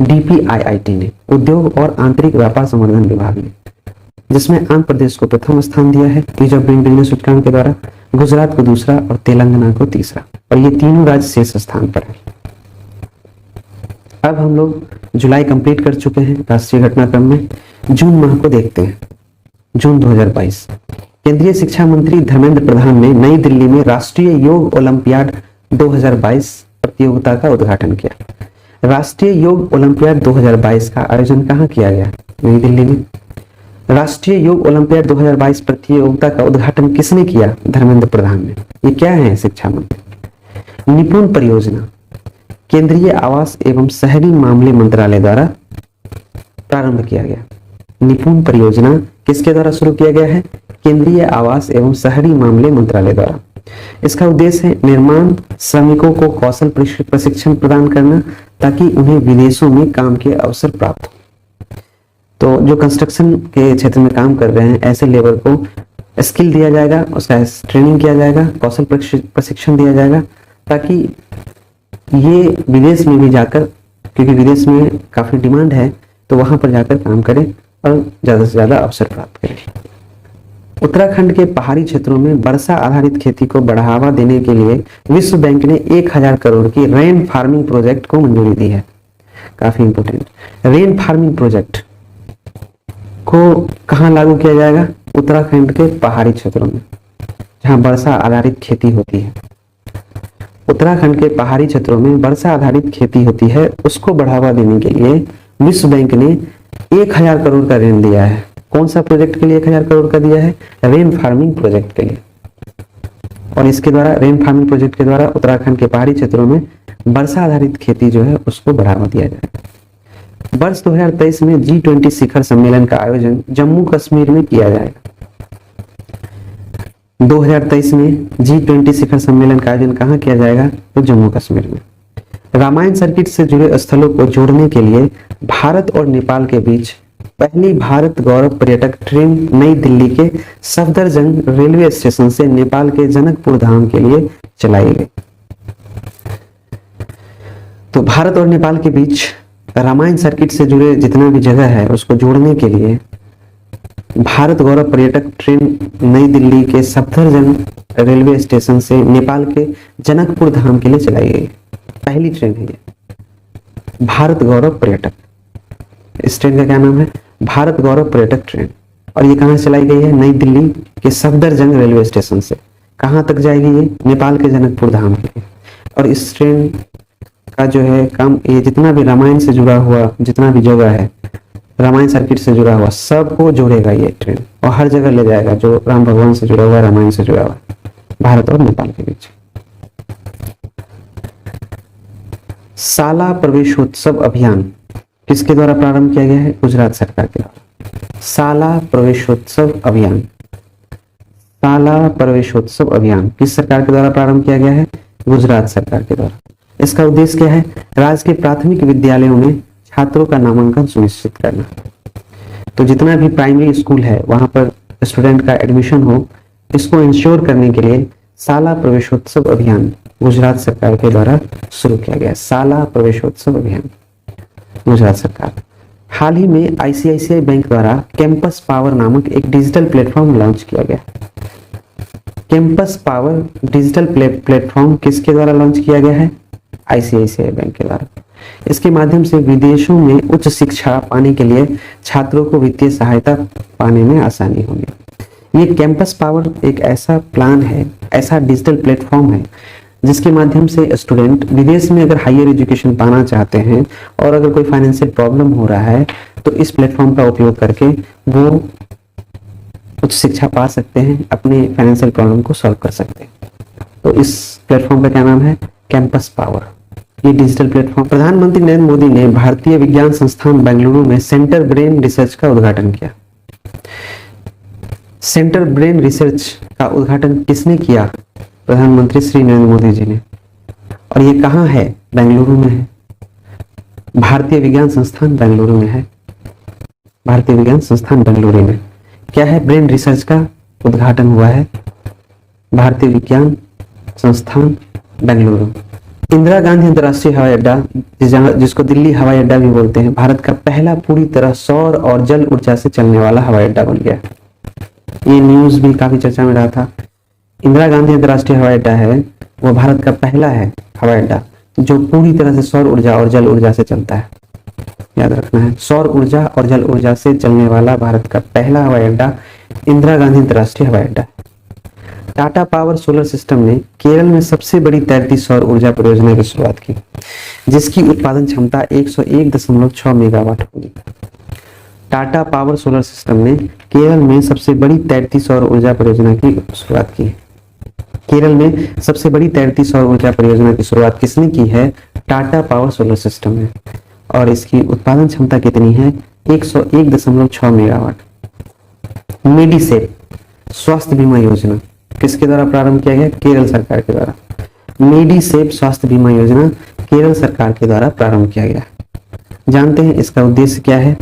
DPIIT ने, उद्योग और आंतरिक व्यापार संवर्धन विभाग ने, जिसमें आंध्र प्रदेश को प्रथम स्थान दिया है ईज ऑफ डूइंग बिजनेस सूचकांक के द्वारा, गुजरात को दूसरा और तेलंगाना को तीसरा, और ये तीनों राज्य शीर्ष स्थान पर है। अब हम लोग जुलाई कंप्लीट कर चुके हैं राष्ट्रीय घटनाक्रम में। जून माह को देखते हैं। जून 2022, केंद्रीय शिक्षा मंत्री धर्मेंद्र प्रधान ने नई दिल्ली में राष्ट्रीय योग ओलंपियाड 2022 प्रतियोगिता का उद्घाटन किया। राष्ट्रीय योग ओलंपियाड 2022 का आयोजन कहाँ किया गया? नई दिल्ली में। राष्ट्रीय योग ओलंपियाड 2022 प्रतियोगिता का उद्घाटन किसने किया? धर्मेंद्र प्रधान ने। ये क्या है? शिक्षा मंत्री। निपुण परियोजना केंद्रीय आवास एवं शहरी मामले मंत्रालय द्वारा प्रारंभ किया गया। निपुण परियोजना किसके द्वारा शुरू किया गया है? केंद्रीय आवास एवं शहरी मामले मंत्रालय द्वारा। इसका उद्देश्य है निर्माण श्रमिकों को कौशल प्रशिक्षण प्रदान करना ताकि उन्हें विदेशों में काम के अवसर प्राप्त हो। तो जो कंस्ट्रक्शन के क्षेत्र में काम कर रहे हैं ऐसे लेबर को स्किल दिया जाएगा, उसका ट्रेनिंग किया जाएगा, कौशल प्रशिक्षण दिया जाएगा ताकि ये विदेश में भी जाकर, क्योंकि विदेश में काफी डिमांड है, तो वहां पर जाकर काम करें और ज्यादा से ज्यादा अवसर प्राप्त करें। उत्तराखंड के पहाड़ी क्षेत्रों में वर्षा आधारित खेती को बढ़ावा देने के लिए विश्व बैंक ने 1000 करोड़ की रेन फार्मिंग प्रोजेक्ट को मंजूरी दी है। काफी इंपोर्टेंट। रेन फार्मिंग प्रोजेक्ट को कहां लागू किया जाएगा? उत्तराखंड के पहाड़ी क्षेत्रों में जहां वर्षा आधारित खेती होती है। उत्तराखंड के पहाड़ी क्षेत्रों में वर्षा आधारित खेती होती है, उसको बढ़ावा देने के लिए विश्व बैंक ने 1000 करोड़ का ऋण दिया है। कौन सा प्रोजेक्ट के लिए 1000 करोड़ का दिया है? रेन फार्मिंग प्रोजेक्ट के लिए। और इसके द्वारा, रेन फार्मिंग प्रोजेक्ट के द्वारा उत्तराखंड के पहाड़ी क्षेत्रों में वर्षा आधारित खेती जो है उसको बढ़ावा दिया जाएगा। वर्ष 2023 में G20 शिखर सम्मेलन का आयोजन जम्मू कश्मीर में किया जाएगा। 2023 में G20 शिखर सम्मेलन का आयोजन कहां किया जाएगा? तो जम्मू कश्मीर में। रामायण सर्किट से जुड़े स्थलों को जोड़ने के लिए भारत और नेपाल के बीच पहली भारत गौरव पर्यटक ट्रेन नई दिल्ली के सफदरजंग रेलवे स्टेशन से नेपाल के जनकपुर धाम के लिए चलाई गई। तो भारत और नेपाल के बीच रामायण सर्किट से जुड़े जितना भी जगह है उसको जोड़ने के लिए भारत गौरव पर्यटक ट्रेन नई दिल्ली के सफदरजंग रेलवे स्टेशन से नेपाल के जनकपुर धाम के लिए चलाई गई। पहली ट्रेन है ये भारत गौरव पर्यटक। इस ट्रेन का क्या नाम है? भारत गौरव पर्यटक ट्रेन। और ये कहां चलाई गई है? नई दिल्ली के सफदरजंग रेलवे स्टेशन से। कहां तक जाएगी ये? नेपाल के जनकपुर धाम के लिए। और इस ट्रेन का जो है काम, ये जितना भी रामायण से जुड़ा हुआ जितना भी जगह है, रामायण सर्किट से जुड़ा हुआ सबको जोड़ेगा ये ट्रेन और हर जगह ले जाएगा जो राम भगवान से जुड़ा हुआ, रामायण से जुड़ा हुआ, भारत और नेपाल के बीच। शाला प्रवेशोत्सव अभियान किसके द्वारा प्रारंभ किया गया है? गुजरात सरकार के द्वारा। शाला प्रवेशोत्सव अभियान, शाला प्रवेशोत्सव अभियान किस सरकार के द्वारा प्रारंभ किया गया है? गुजरात सरकार के द्वारा। इसका उद्देश्य क्या है? राज्य के प्राथमिक विद्यालयों में छात्रों का नामांकन सुनिश्चित करना। तो जितना भी प्राइमरी स्कूल है वहां पर स्टूडेंट का एडमिशन हो, इसको इंश्योर करने के लिए शाला प्रवेशोत्सव अभियान गुजरात सरकार के द्वारा शुरू किया गया। शाला प्रवेशोत्सव अभियान गुजरात सरकार। हाल ही में ICICI बैंक द्वारा कैंपस पावर नामक एक डिजिटल प्लेटफॉर्म लॉन्च किया गया। कैंपस पावर डिजिटल प्लेटफॉर्म किसके द्वारा लॉन्च किया गया है? ICICI बैंक के द्वारा। इसके माध्यम से विदेशों में उच्च शिक्षा पाने के लिए छात्रों को वित्तीय सहायता पाने में आसानी होगी। ये कैंपस पावर एक ऐसा प्लान है, ऐसा डिजिटल प्लेटफॉर्म है जिसके माध्यम से स्टूडेंट विदेश में अगर हायर एजुकेशन पाना चाहते हैं और अगर कोई फाइनेंशियल प्रॉब्लम हो रहा है तो इस प्लेटफॉर्म का उपयोग करके वो उच्च शिक्षा पा सकते हैं, अपने फाइनेंशियल प्रॉब्लम को सॉल्व कर सकते हैं। तो इस प्लेटफॉर्म का क्या नाम है? Campus power. ये डिजिटल प्लेटफॉर्म। प्रधानमंत्री नरेंद्र मोदी ने भारतीय विज्ञान संस्थान बेंगलुरु में सेंटर ब्रेन रिसर्च का उद्घाटन किया। सेंटर ब्रेन रिसर्च का उद्घाटन किसने किया? प्रधानमंत्री श्री नरेंद्र मोदी जी ने। और ये कहाँ है? बेंगलुरु में है। भारतीय विज्ञान संस्थान बेंगलुरु में है। भारतीय विज्ञान संस्थान बेंगलुरु में क्या है, ब्रेन रिसर्च का उद्घाटन हुआ है भारतीय विज्ञान संस्थान बेंगलुरु। इंदिरा गांधी अंतर्राष्ट्रीय हवाई अड्डा, जिसको दिल्ली हवाई अड्डा भी बोलते हैं, भारत का पहला पूरी तरह सौर और जल ऊर्जा से चलने वाला हवाई अड्डा बन गया। ये न्यूज भी काफी चर्चा में रहा था। इंदिरा गांधी अंतर्राष्ट्रीय हवाई अड्डा है वो भारत का पहला है हवाई अड्डा जो पूरी तरह से सौर ऊर्जा और जल ऊर्जा से चलता है। याद रखना है, सौर ऊर्जा और जल ऊर्जा से चलने वाला भारत का पहला हवाई अड्डा इंदिरा गांधी अंतर्राष्ट्रीय हवाई अड्डा। टाटा पावर सोलर सिस्टम ने केरल में सबसे बड़ी तैरती सौर ऊर्जा परियोजना की शुरुआत की, जिसकी उत्पादन क्षमता 101.6 मेगावाट होगी। टाटा पावर सोलर सिस्टम ने केरल में सबसे बड़ी तैरती सौर ऊर्जा परियोजना की शुरुआत की। केरल में सबसे बड़ी तैरती सौर ऊर्जा परियोजना की शुरुआत किसने की है? टाटा पावर सोलर सिस्टम ने। और इसकी उत्पादन क्षमता कितनी है? 101.6 मेगावाट। मेडिसेप स्वास्थ्य बीमा योजना किसके द्वारा प्रारंभ किया गया? केरल सरकार के द्वारा। मेडिसेप स्वास्थ्य बीमा योजना केरल सरकार के द्वारा प्रारंभ किया गया। जानते हैं इसका उद्देश्य क्या है?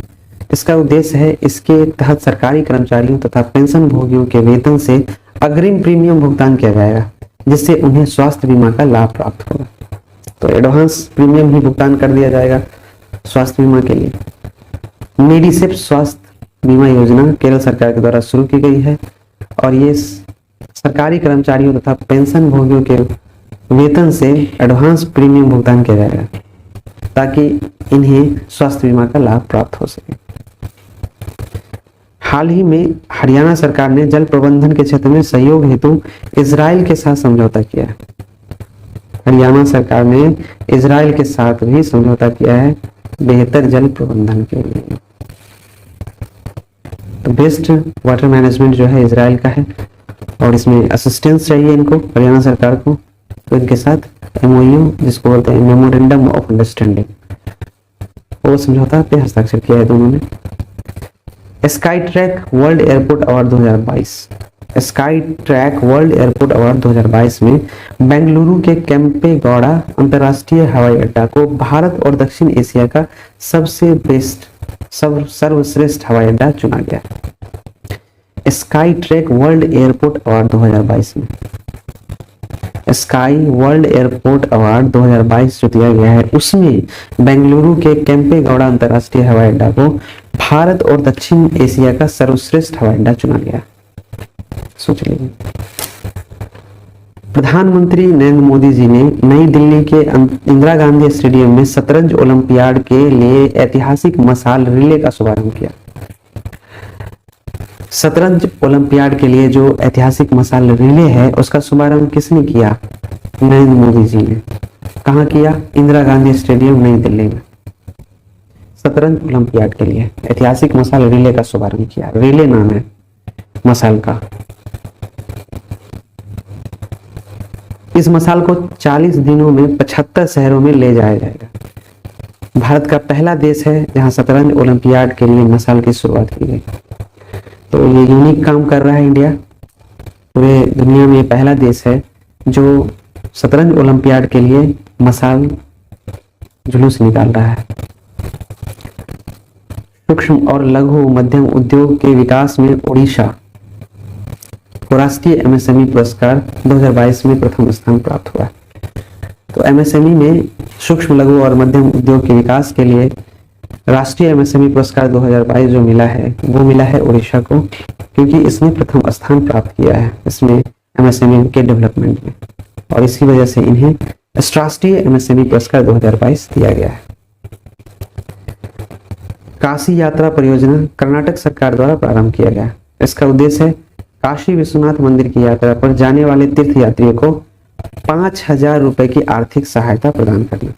इसका उद्देश्य है इसके तहत सरकारी कर्मचारियों तथा पेंशन भोगियों के वेतन से अग्रिम प्रीमियम भुगतान किया जाएगा, जिससे उन्हें स्वास्थ्य बीमा का लाभ प्राप्त होगा। तो एडवांस प्रीमियम ही भुगतान कर दिया जाएगा स्वास्थ्य बीमा के लिए। मेडिसेप स्वास्थ्य बीमा योजना केरल सरकार के द्वारा शुरू की गई है और ये सरकारी कर्मचारियों तथा पेंशन भोगियों के वेतन से एडवांस प्रीमियम भुगतान किया जाएगा ताकि इन्हें स्वास्थ्य बीमा का लाभ प्राप्त हो सके। हाल ही में हरियाणा सरकार ने जल प्रबंधन के क्षेत्र में सहयोग हेतु इजराइल के साथ समझौता किया है। हरियाणा सरकार ने इजराइल के साथ भी समझौता किया है बेहतर जल प्रबंधन के लिए। तो बेस्ट वाटर मैनेजमेंट जो है इजराइल का है और इसमें असिस्टेंस चाहिए इनको, हरियाणा सरकार को। तो इनके साथ एमओयू, जिसको बोलते हैं मेमोरेंडम ऑफ अंडरस्टैंडिंग, वो समझौता पे हस्ताक्षर किया है दोनों ने। Sky track world airport award 2022। Sky track world airport award 2022 में बेंगलुरु के केम्पेगौड़ा अंतर्राष्ट्रीय हवाई अड्डा को भारत और दक्षिण एशिया का सबसे बेस्ट सर्वश्रेष्ठ हवाई अड्डा चुना गया। Sky track world airport award 2022 में स्काई वर्ल्ड एयरपोर्ट अवार्ड 2022 जो दिया गया है उसमें बेंगलुरु के केम्पेगौड़ा अंतर्राष्ट्रीय हवाई अड्डा को भारत और दक्षिण एशिया का सर्वश्रेष्ठ हवाई अड्डा चुना गया। सोच लीजिए। प्रधानमंत्री नरेंद्र मोदी जी ने नई दिल्ली के इंदिरा गांधी स्टेडियम में शतरंज ओलंपियाड के लिए ऐतिहासिक मशाल रिले का शुभारंभ किया। शतरंज ओलंपियाड के लिए जो ऐतिहासिक मशाल रिले है उसका शुभारंभ किसने किया? नरेंद्र मोदी जी ने। कहाँ किया? इंदिरा गांधी स्टेडियम नई दिल्ली में। शतरंज ओलंपियाड के लिए ऐतिहासिक मशाल रिले का शुभारंभ किया। रिले नाम है मशाल का। इस मशाल को 40 दिनों में 75 शहरों में ले जाया जाएगा। भारत का पहला देश है जहां शतरंज ओलंपियाड के लिए मशाल की शुरुआत की गई। तो ये यूनिक काम कर रहा है इंडिया। पूरे दुनिया में ये पहला देश है जो शतरंज ओलंपियाड के लिए मशाल जुलूस निकाल रहा है। सूक्ष्म और लघु मध्यम उद्योग के विकास में ओडिशा को राष्ट्रीय एमएसएमई पुरस्कार 2022 में प्रथम स्थान प्राप्त हुआ। तो एमएसएमई में सूक्ष्म लघु और मध्यम उद्योग के विकास के लिए राष्ट्रीय एमएसएमई पुरस्कार 2022 जो मिला है वो मिला है उड़ीसा को, क्योंकि इसने प्रथम स्थान प्राप्त किया है इसमें एमएसएमई के डेवलपमेंट में, और इसी वजह से इन्हें राष्ट्रीय एमएसएमई पुरस्कार 2022 दिया गया है। काशी यात्रा परियोजना कर्नाटक सरकार द्वारा प्रारंभ किया गया। इसका उद्देश्य है काशी विश्वनाथ मंदिर की यात्रा पर जाने वाले तीर्थ यात्रियों को 5,000 रुपए की आर्थिक सहायता प्रदान करना।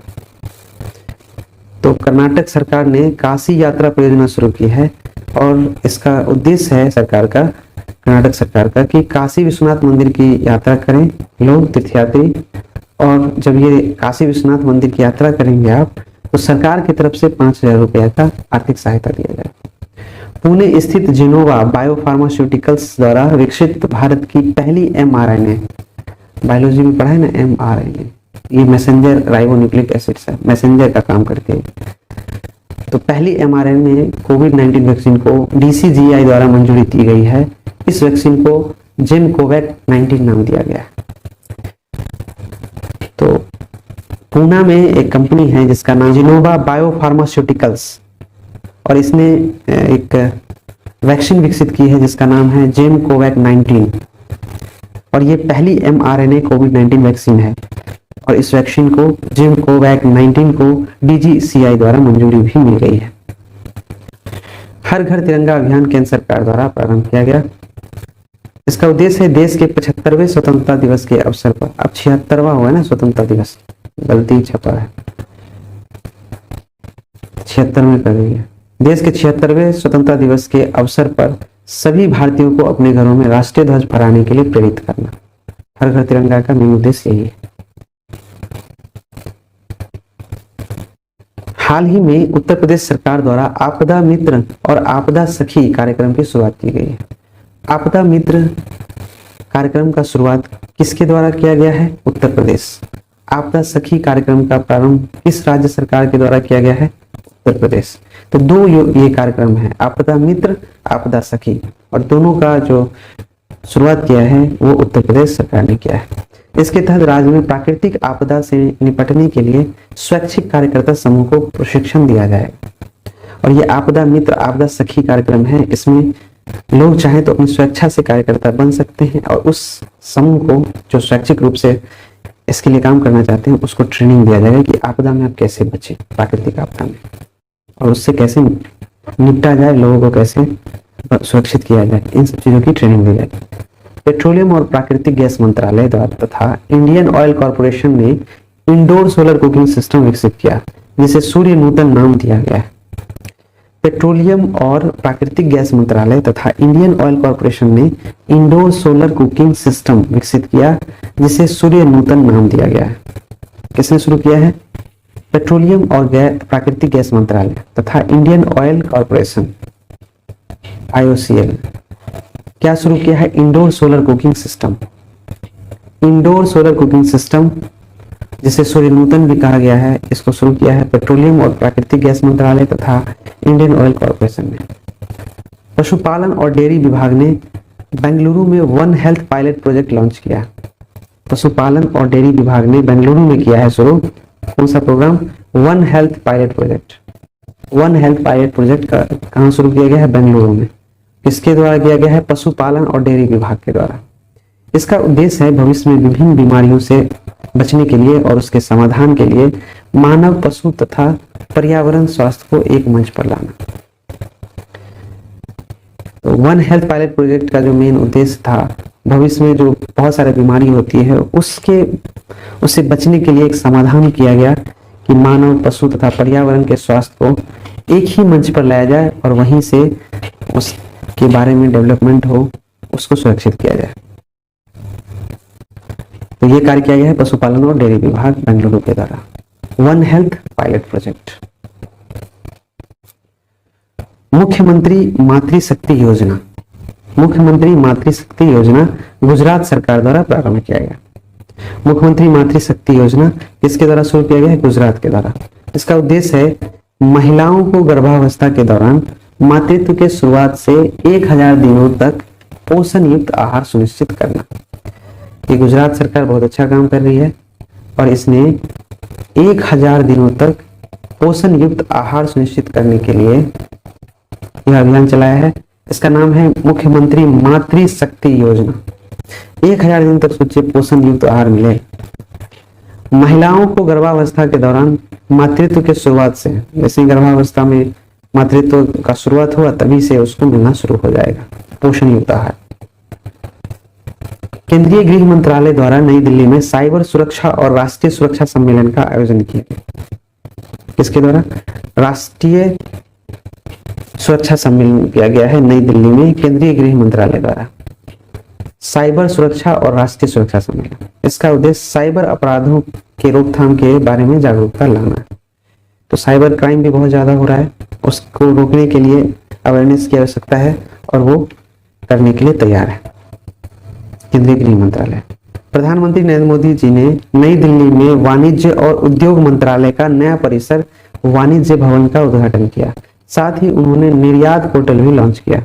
तो कर्नाटक सरकार ने काशी यात्रा परियोजना शुरू की है और इसका उद्देश्य है कर्नाटक सरकार का कि काशी विश्वनाथ मंदिर की यात्रा करें लोग तीर्थयात्री, और जब ये काशी विश्वनाथ मंदिर की यात्रा करेंगे आप तो सरकार की तरफ से 5,000 रुपए का आर्थिक सहायता दिया जाए। पुणे स्थित जिनोवा बायोफार्मास्यूटिकल्स द्वारा विकसित भारत की पहली mRNA, बायोलॉजी में पढ़ा है ना mRNA, ये मैसेंजर राइबोन्यूक्लिक एसिड्स है, मैसेंजर का काम करती है। तो पहली mRNA कोविड-19 वैक्सीन को DCGI द्वारा मंजूरी दी गई है। इस वैक्सीन को जेनकोवैक 19 नाम दिया गया है। तो पूना में एक कंपनी है जिसका नाम जिनोवा बायोफार्मास्यूटिकल्स, और इसने एक वैक्सीन विकसित की है जिसका नाम है जेनकोवैक 19, और ये पहली mRNA कोविड-19 वैक्सीन है। और इस वैक्सीन को जेनकोवैक 19 को DCGI द्वारा मंजूरी भी मिल गई है। हर घर तिरंगा अभियान केंद्र सरकार द्वारा प्रारंभ किया गया। इसका उद्देश्य है देश के 75वें स्वतंत्रता दिवस के अवसर पर, अब 76वां हुआ ना स्वतंत्रता दिवस, गलती छपा है, 76 में कर रही है। देश के 76वें स्वतंत्रता दिवस के अवसर पर सभी भारतीयों को अपने घरों में राष्ट्रीय ध्वज फहराने के लिए प्रेरित करना। हर घर तिरंगा का मेन उद्देश्य यही है। हाल ही में उत्तर प्रदेश सरकार द्वारा आपदा मित्र और आपदा सखी कार्यक्रम की शुरुआत की गई है। आपदा मित्र कार्यक्रम का शुरुआत किसके द्वारा किया गया है? उत्तर प्रदेश। आपदा सखी कार्यक्रम का प्रारंभ किस राज्य सरकार के द्वारा किया गया है? उत्तर प्रदेश। तो दो ये कार्यक्रम है, आपदा मित्र, आपदा सखी, और दोनों का जो शुरुआत किया है वो उत्तर प्रदेश सरकार ने किया है। इसके तहत राज्य में प्राकृतिक आपदा से निपटने के लिए स्वैच्छिक कार्यकर्ता समूह को प्रशिक्षण दिया जाएगा। और ये आपदा मित्र आपदा सखी कार्यक्रम है, इसमें लोग चाहें तो अपनी स्वेच्छा से कार्यकर्ता बन सकते हैं, और उस समूह को जो स्वैच्छिक रूप से इसके लिए काम करना चाहते हैं उसको ट्रेनिंग दिया जाएगा कि आपदा में आप कैसे बचें, प्राकृतिक आपदा में, और उससे कैसे निपटा जाए, लोगों को कैसे सुरक्षित किया जाए, इन सब चीजों की ट्रेनिंग दी जाएगी। पेट्रोलियम और प्राकृतिक गैस मंत्रालय द्वारा तथा इंडियन ऑयल कॉर्पोरेशन ने इंडोर सोलर कुकिंग सिस्टम विकसित किया जिसे सूर्य नूतन नाम दिया गया है। पेट्रोलियम और प्राकृतिक गैस मंत्रालय तथा इंडियन ऑयल कॉर्पोरेशन ने इंडोर सोलर कुकिंग सिस्टम विकसित किया जिसे सूर्य नूतन नाम दिया गया है। किसने शुरू किया है? पेट्रोलियम और प्राकृतिक गैस मंत्रालय तथा इंडियन ऑयल कॉर्पोरेशन IOCL क्या शुरू किया है? Indoor solar cooking system. Indoor solar cooking system जिसे सूर्य नूतन भी कहा गया है, इसको शुरू किया है पेट्रोलियम और प्राकृतिक गैस मंत्रालय तथा इंडियन ऑयल कॉर्पोरेशन ने। पशुपालन और डेयरी विभाग ने बेंगलुरु में one health pilot project launch किया। पशुपालन और डेयरी विभाग ने बेंगलुरु में किया है शुरू कौन सा program? One health pilot project. One health pilot project कहाँ शुरू किया गया है? बेंगलुरु में। किसके द्वारा किया गया है? पशुपालन और डेयरी विभाग के द्वारा। इसका उद्देश्य है भविष्य में विभिन्न बीमारियों से बचने के लिए और उसके समाधान के लिए मानव, पशु तथा पर्यावरण स्वास्थ्य को एक मंच पर लाना। तो वन हेल्थ पायलट प्रोजेक्ट का जो मेन उद्देश्य था, भविष्य में जो बहुत सारी बीमारी होती है उससे बचने के लिए एक समाधान किया गया कि मानव, पशु तथा पर्यावरण के स्वास्थ्य को एक ही मंच पर लाया जाए और वहीं से उसके बारे में डेवलपमेंट हो, उसको सुरक्षित किया जाए। तो ये कार्य किया गया है पशुपालन और डेयरी विभाग बेंगलुरु के द्वारा, वन हेल्थ पायलट प्रोजेक्ट। मुख्यमंत्री मातृशक्ति योजना। मुख्यमंत्री मातृशक्ति योजना गुजरात सरकार द्वारा प्रारंभ किया गया। मुख्यमंत्री मातृशक्ति योजना किसके द्वारा शुरू किया गया है? गुजरात के द्वारा। इसका उद्देश्य है महिलाओं को गर्भावस्था के दौरान मातृत्व के शुरुआत से 1000 दिनों तक पोषण युक्त आहार सुनिश्चित करना। ये गुजरात सरकार बहुत अच्छा काम कर रही है और इसने 1000 दिनों तक पोषण युक्त आहार सुनिश्चित करने के लिए यह अभियान चलाया है। इसका नाम है मुख्यमंत्री मातृशक्ति योजना। 1000 दिन तक सोचिए पोषण युक्त आहार मिले महिलाओं को गर्भावस्था के दौरान, मातृत्व के शुरुआत से। जैसे गर्भावस्था में मातृत्व का शुरुआत हुआ तभी से उसको मिलना शुरू हो जाएगा पोषण युक्त आहार। केंद्रीय गृह मंत्रालय द्वारा नई दिल्ली में साइबर सुरक्षा और राष्ट्रीय सुरक्षा सम्मेलन का आयोजन किया गया। किसके द्वारा? राष्ट्रीय सुरक्षा सम्मेलन किया गया है नई दिल्ली में केंद्रीय गृह मंत्रालय द्वारा। साइबर सुरक्षा और राष्ट्रीय सुरक्षा सम्मेलन, इसका उद्देश्य साइबर अपराधों के रोकथाम के बारे में जागरूकता लाना है। तो साइबर क्राइम भी बहुत ज्यादा हो रहा है, उसको रोकने के लिए अवेयरनेस की आवश्यकता है और वो करने के लिए तैयार है केंद्रीय गृह मंत्रालय। प्रधानमंत्री नरेंद्र मोदी जी ने नई दिल्ली में वाणिज्य और उद्योग मंत्रालय का नया परिसर वाणिज्य भवन का उद्घाटन किया। साथ ही उन्होंने निर्यात पोर्टल भी लॉन्च किया,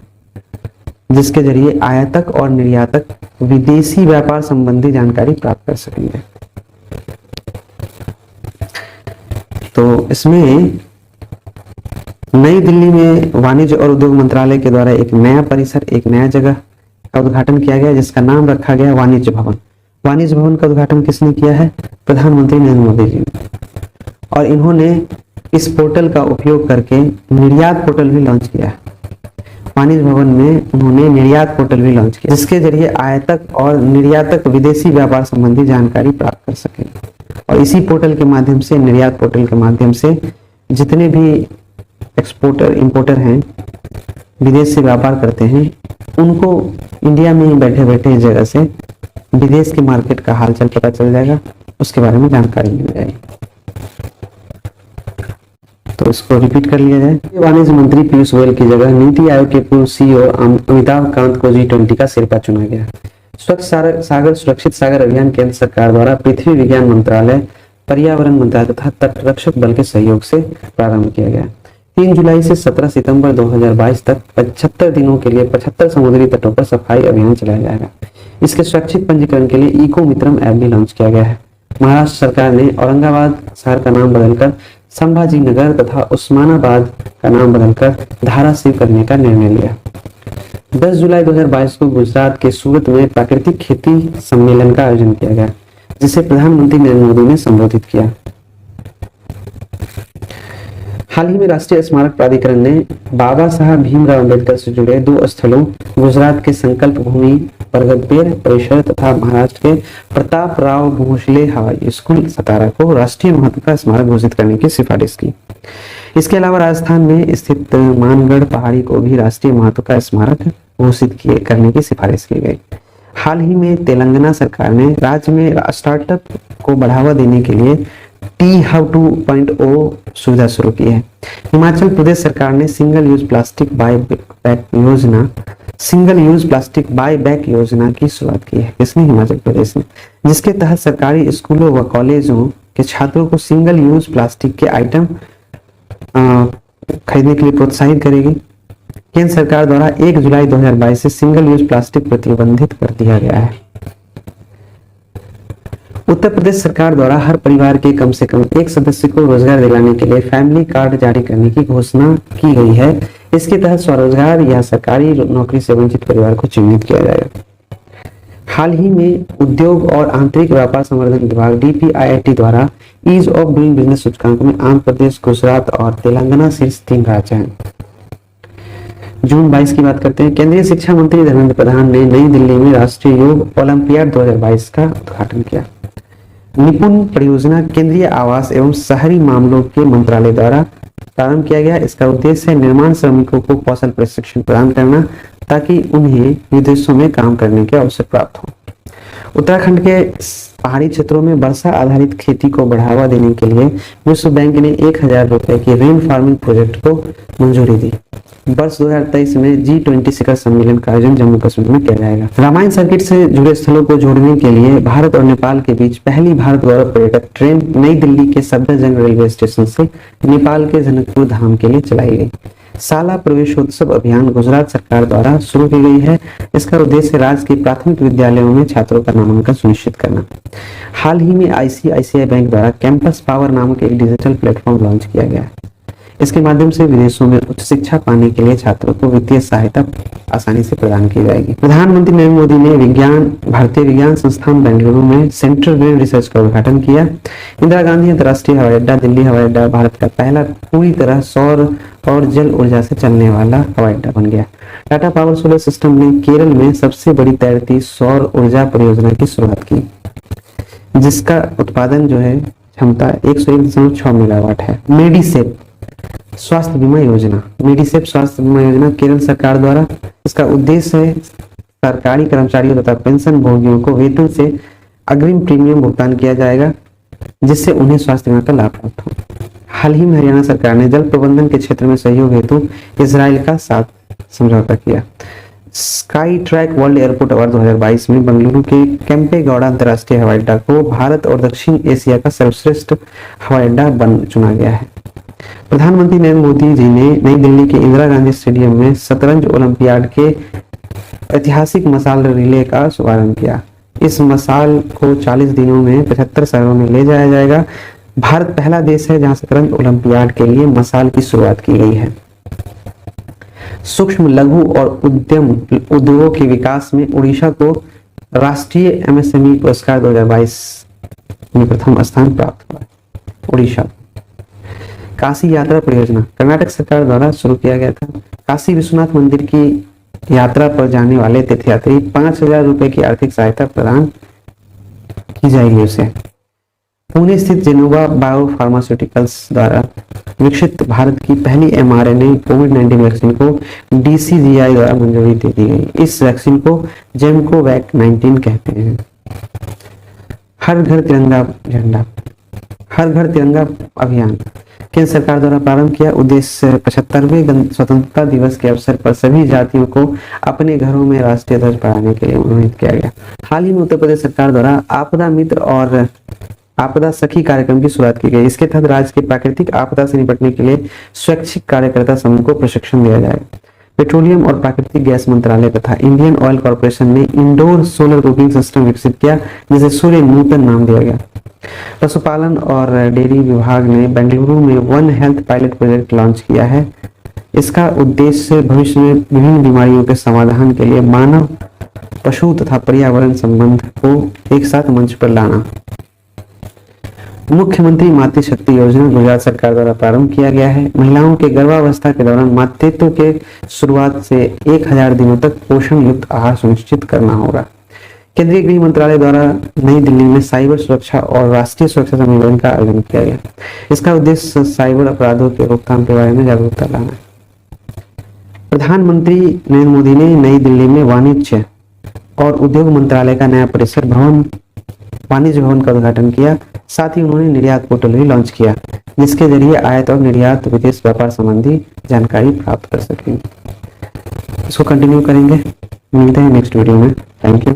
जिसके जरिए आयातक और निर्यातक विदेशी व्यापार संबंधी जानकारी प्राप्त कर सकेंगे। तो इसमें नई दिल्ली में वाणिज्य और उद्योग मंत्रालय के द्वारा एक नया परिसर, एक नया जगह का उद्घाटन किया गया, जिसका नाम रखा गया वाणिज्य भवन। वाणिज्य भवन का उद्घाटन किसने किया है? प्रधानमंत्री नरेंद्र मोदी जी ने। और इन्होंने इस पोर्टल का उपयोग करके निर्यात पोर्टल भी लॉन्च किया है। वाणिज्य भवन में उन्होंने निर्यात पोर्टल भी लॉन्च किया, जिसके जरिए आयातक और निर्यातक विदेशी व्यापार संबंधी जानकारी प्राप्त कर सके। और इसी पोर्टल के माध्यम से, निर्यात पोर्टल के माध्यम से जितने भी एक्सपोर्टर इंपोर्टर हैं, विदेश से व्यापार करते हैं, उनको इंडिया में ही बैठे बैठे इस जगह से विदेश के मार्केट का हालचाल पता चल जाएगा, उसके बारे में जानकारी मिल जाएगी। तो इसको रिपीट कर लिया जाए। वाणिज्य मंत्री पीयूष गोयल की जगह नीति आयोग के पूर्व सीईओ अमिताभ कांत को G20 का शेरपा चुना गया। स्वच्छ सागर सुरक्षित सागर अभियान केंद्र सरकार द्वारा पृथ्वी विज्ञान मंत्रालय, पर्यावरण मंत्रालय तथा तटरक्षक बल के सहयोग से प्रारंभ किया गया। 3 जुलाई से 17 सितंबर 2022 तक 75 दिनों के लिए 75 समुद्री तटों पर सफाई अभियान चलाया जाएगा। इसके स्वैच्छिक पंजीकरण के लिए इको मित्रम ऐप भी लॉन्च किया गया है। महाराष्ट्र सरकार ने औरंगाबाद शहर का नाम बदलकर संभाजी नगर तथा उस्मानाबाद का नाम बदलकर धाराशिव करने का निर्णय लिया। 10 जुलाई 2022 को गुजरात के सूरत में प्राकृतिक खेती सम्मेलन का आयोजन किया गया, जिसे प्रधानमंत्री नरेंद्र मोदी ने संबोधित किया। हाल ही में राष्ट्रीय स्मारक प्राधिकरण ने बाबा साहब भीमराव अम्बेडकर से जुड़े 2 स्थलों, गुजरात के संकल्प भूमि परगतपेर परिसर तथा महाराष्ट्र के प्रताप राव भोसले हवाई स्कूल सतारा को राष्ट्रीय महत्व का स्मारक घोषित करने की सिफारिश की। इसके अलावा राजस्थान में स्थित मानगढ़ पहाड़ी को भी राष्ट्रीय महत्व का स्मारक घोषित करने की सिफारिश की गई। हाल ही में तेलंगाना सरकार ने राज्य में स्टार्टअप को बढ़ावा देने के लिए टी हब 2.0 सुविधा शुरू की है। हिमाचल प्रदेश सरकार ने single use plastic buy back योजना की शुरुआत की है। इसने हिमाचल प्रदेश ने, जिसके तहत सरकारी स्कूलों व कॉलेजों के छात्रों को सिंगल यूज प्लास्टिक के आइटम खरीदने के लिए प्रोत्साहित करेगी। केंद्र सरकार द्वारा 1 जुलाई 2022 से सिंगल यूज प्लास्टिक प्रतिबंधित कर दिया गया है। उत्तर प्रदेश सरकार द्वारा हर परिवार के कम से कम एक सदस्य को रोजगार दिलाने के लिए फैमिली कार्ड जारी करने की घोषणा की गई है। इसके तहत स्वरोजगार या सरकारी नौकरी से वंचित परिवार को चिन्हित किया जाएगा। हाल ही में उद्योग और आंतरिक व्यापार संवर्धन विभाग DPIIT द्वारा ईज ऑफ डूइंग बिजनेस सूचकांक में आंध्र प्रदेश, गुजरात और तेलंगाना शीर्ष 3 राज्य हैं। जून 22 की बात करते हैं। केंद्रीय शिक्षा मंत्री धर्मेंद्र प्रधान ने नई दिल्ली में राष्ट्रीय योग ओलंपियाड 2022 का उद्घाटन किया। निपुण परियोजना केंद्रीय आवास एवं शहरी मामलों के मंत्रालय द्वारा प्रारंभ किया गया। इसका उद्देश्य है निर्माण श्रमिकों को कौशल प्रशिक्षण प्रदान करना, ताकि उन्हें विदेशों में काम करने के अवसर प्राप्त हो। उत्तराखंड के पहाड़ी क्षेत्रों में वर्षा आधारित खेती को बढ़ावा देने के लिए विश्व बैंक ने 1000 रुपए के रेन फार्मिंग प्रोजेक्ट को मंजूरी दी। वर्ष 2023 में G20 शिखर सम्मेलन का आयोजन जम्मू कश्मीर में किया जाएगा। रामायण सर्किट से जुड़े स्थलों को जोड़ने के लिए भारत और नेपाल के बीच पहली भारत गौरव पर्यटक ट्रेन नई दिल्ली के सफदरजंग रेलवे स्टेशन से नेपाल के जनकपुर धाम के लिए चलाई गई। शाला प्रवेशोत्सव अभियान गुजरात सरकार द्वारा शुरू की गई है। इसका उद्देश्य राज्य के प्राथमिक विद्यालयों में छात्रों का नामांकन सुनिश्चित करना। हाल ही में ICICI बैंक द्वारा कैंपस पावर नामक एक डिजिटल प्लेटफॉर्म लॉन्च किया गया है। इसके माध्यम से विदेशों में उच्च शिक्षा पाने के लिए छात्रों को वित्तीय सहायता आसानी से प्रदान की जाएगी। प्रधानमंत्री नरेंद्र मोदी ने भारतीय विज्ञान संस्थान बेंगलुरु में सेंट्रल वेव रिसर्च का उद्घाटन किया। इंदिरा गांधी अंतर्राष्ट्रीय हवाई अड्डा दिल्ली हवाई अड्डा भारत का पहला पूरी तरह सौर और जल ऊर्जा से चलने वाला हवाई अड्डा बन गया। टाटा पावर सोलर सिस्टम ने केरल में सबसे बड़ी तैरती सौर ऊर्जा परियोजना की शुरुआत की, जिसका उत्पादन जो है क्षमता 101.6 मेगावाट है। मेडिसेप स्वास्थ्य बीमा योजना, मेडिसेप स्वास्थ्य बीमा योजना केरल सरकार द्वारा, इसका उद्देश्य है सरकारी कर्मचारियों तथा पेंशन भोगियों को वेतन से अग्रिम प्रीमियम भुगतान किया जाएगा, जिससे उन्हें स्वास्थ्य बीमा का लाभ प्राप्त हो। हाल ही में हरियाणा सरकार ने जल प्रबंधन के क्षेत्र में सहयोग हेतु इजराइल का साथ समझौता किया। Sky track world airport award 2022 में बेंगलुरु के केम्पेगौड़ा अंतर्राष्ट्रीय हवाई अड्डा को भारत और दक्षिण एशिया का सर्वश्रेष्ठ हवाई अड्डा चुना गया है। प्रधानमंत्री नरेंद्र मोदी जी ने नई दिल्ली के इंदिरा गांधी स्टेडियम में शतरंज ओलंपियाड के ऐतिहासिक मसाल रिले का शुभारंभ किया। इस मसाल को 40 दिनों में 75 शहरों में ले जाया जाएगा। भारत पहला देश है जहां शतरंज ओलंपियाड के लिए मसाल की शुरुआत की गई है। सूक्ष्म लघु और उद्यम उद्योगों के विकास में उड़ीसा को राष्ट्रीय एमएसएमई पुरस्कार 2022 में प्रथम स्थान प्राप्त हुआ। उड़ीसा काशी यात्रा परियोजना कर्नाटक सरकार द्वारा शुरू किया गया था। काशी विश्वनाथ मंदिर की यात्रा पर जाने वाले तीर्थयात्री 5,000 रुपए की आर्थिक सहायता प्रदान की जाएगी उसे। पुणे स्थित जेनोवा बायो फार्मास्यूटिकल्स द्वारा विकसित भारत की पहली mRNA कोविड-19 वैक्सीन को DCGI द्वारा मंजूरी दे दी गई। इस वैक्सीन को जेमकोवैक 19 कहते हैं। हर घर तिरंगा झंडा हर घर तिरंगा अभियान केंद्र सरकार द्वारा प्रारंभ किया। उद्देश्य 75वें स्वतंत्रता दिवस के अवसर पर सभी जातियों को अपने घरों में राष्ट्रीय ध्वज फहराने के लिए मनोनीत किया गया। हाल ही में उत्तर प्रदेश सरकार द्वारा आपदा मित्र और आपदा सखी कार्यक्रम की शुरुआत की गई। इसके तहत राज्य के प्राकृतिक आपदा से निपटने के लिए स्वैच्छिक कार्यकर्ता समूह को प्रशिक्षण दिया जाएगा। पेट्रोलियम और प्राकृतिक गैस मंत्रालय तथा इंडियन ऑयल कॉर्पोरेशन ने इंडोर सोलर कुकिंग सिस्टम विकसित किया जिसे सूर्य नूतन नाम दिया गया। पशुपालन और डेयरी विभाग ने बेंगलुरु में one health pilot project launch किया है। इसका उद्देश्य भविष्य में विभिन्न बीमारियों के समाधान के लिए मानव, पशु तथा पर्यावरण संबंध को एक साथ मंच पर लाना। मुख्यमंत्री मातृशक्ति योजना गुजरात सरकार द्वारा प्रारंभ किया गया है। महिलाओं के गर्भावस्था के दौरान मातृत्व के शुरुआत से 1000 दिनों तक पोषण युक्त आहार सुनिश्चित करना होगा। केंद्रीय गृह मंत्रालय द्वारा नई दिल्ली में साइबर सुरक्षा और राष्ट्रीय सुरक्षा सम्मेलन का आयोजन किया गया। इसका उद्देश्य साइबर अपराधों के रोकथाम के बारे में जागरूकता लाना है। प्रधानमंत्री नरेंद्र मोदी ने नई दिल्ली में वाणिज्य और उद्योग मंत्रालय का नया परिसर वाणिज्य भवन का उद्घाटन किया। साथ ही उन्होंने निर्यात पोर्टल भी लॉन्च किया जिसके जरिए आयात और निर्यात विदेश व्यापार संबंधी जानकारी प्राप्त कर सकेंगे। इसको कंटिन्यू करेंगे। मिलते हैं नेक्स्ट वीडियो में। Thank you.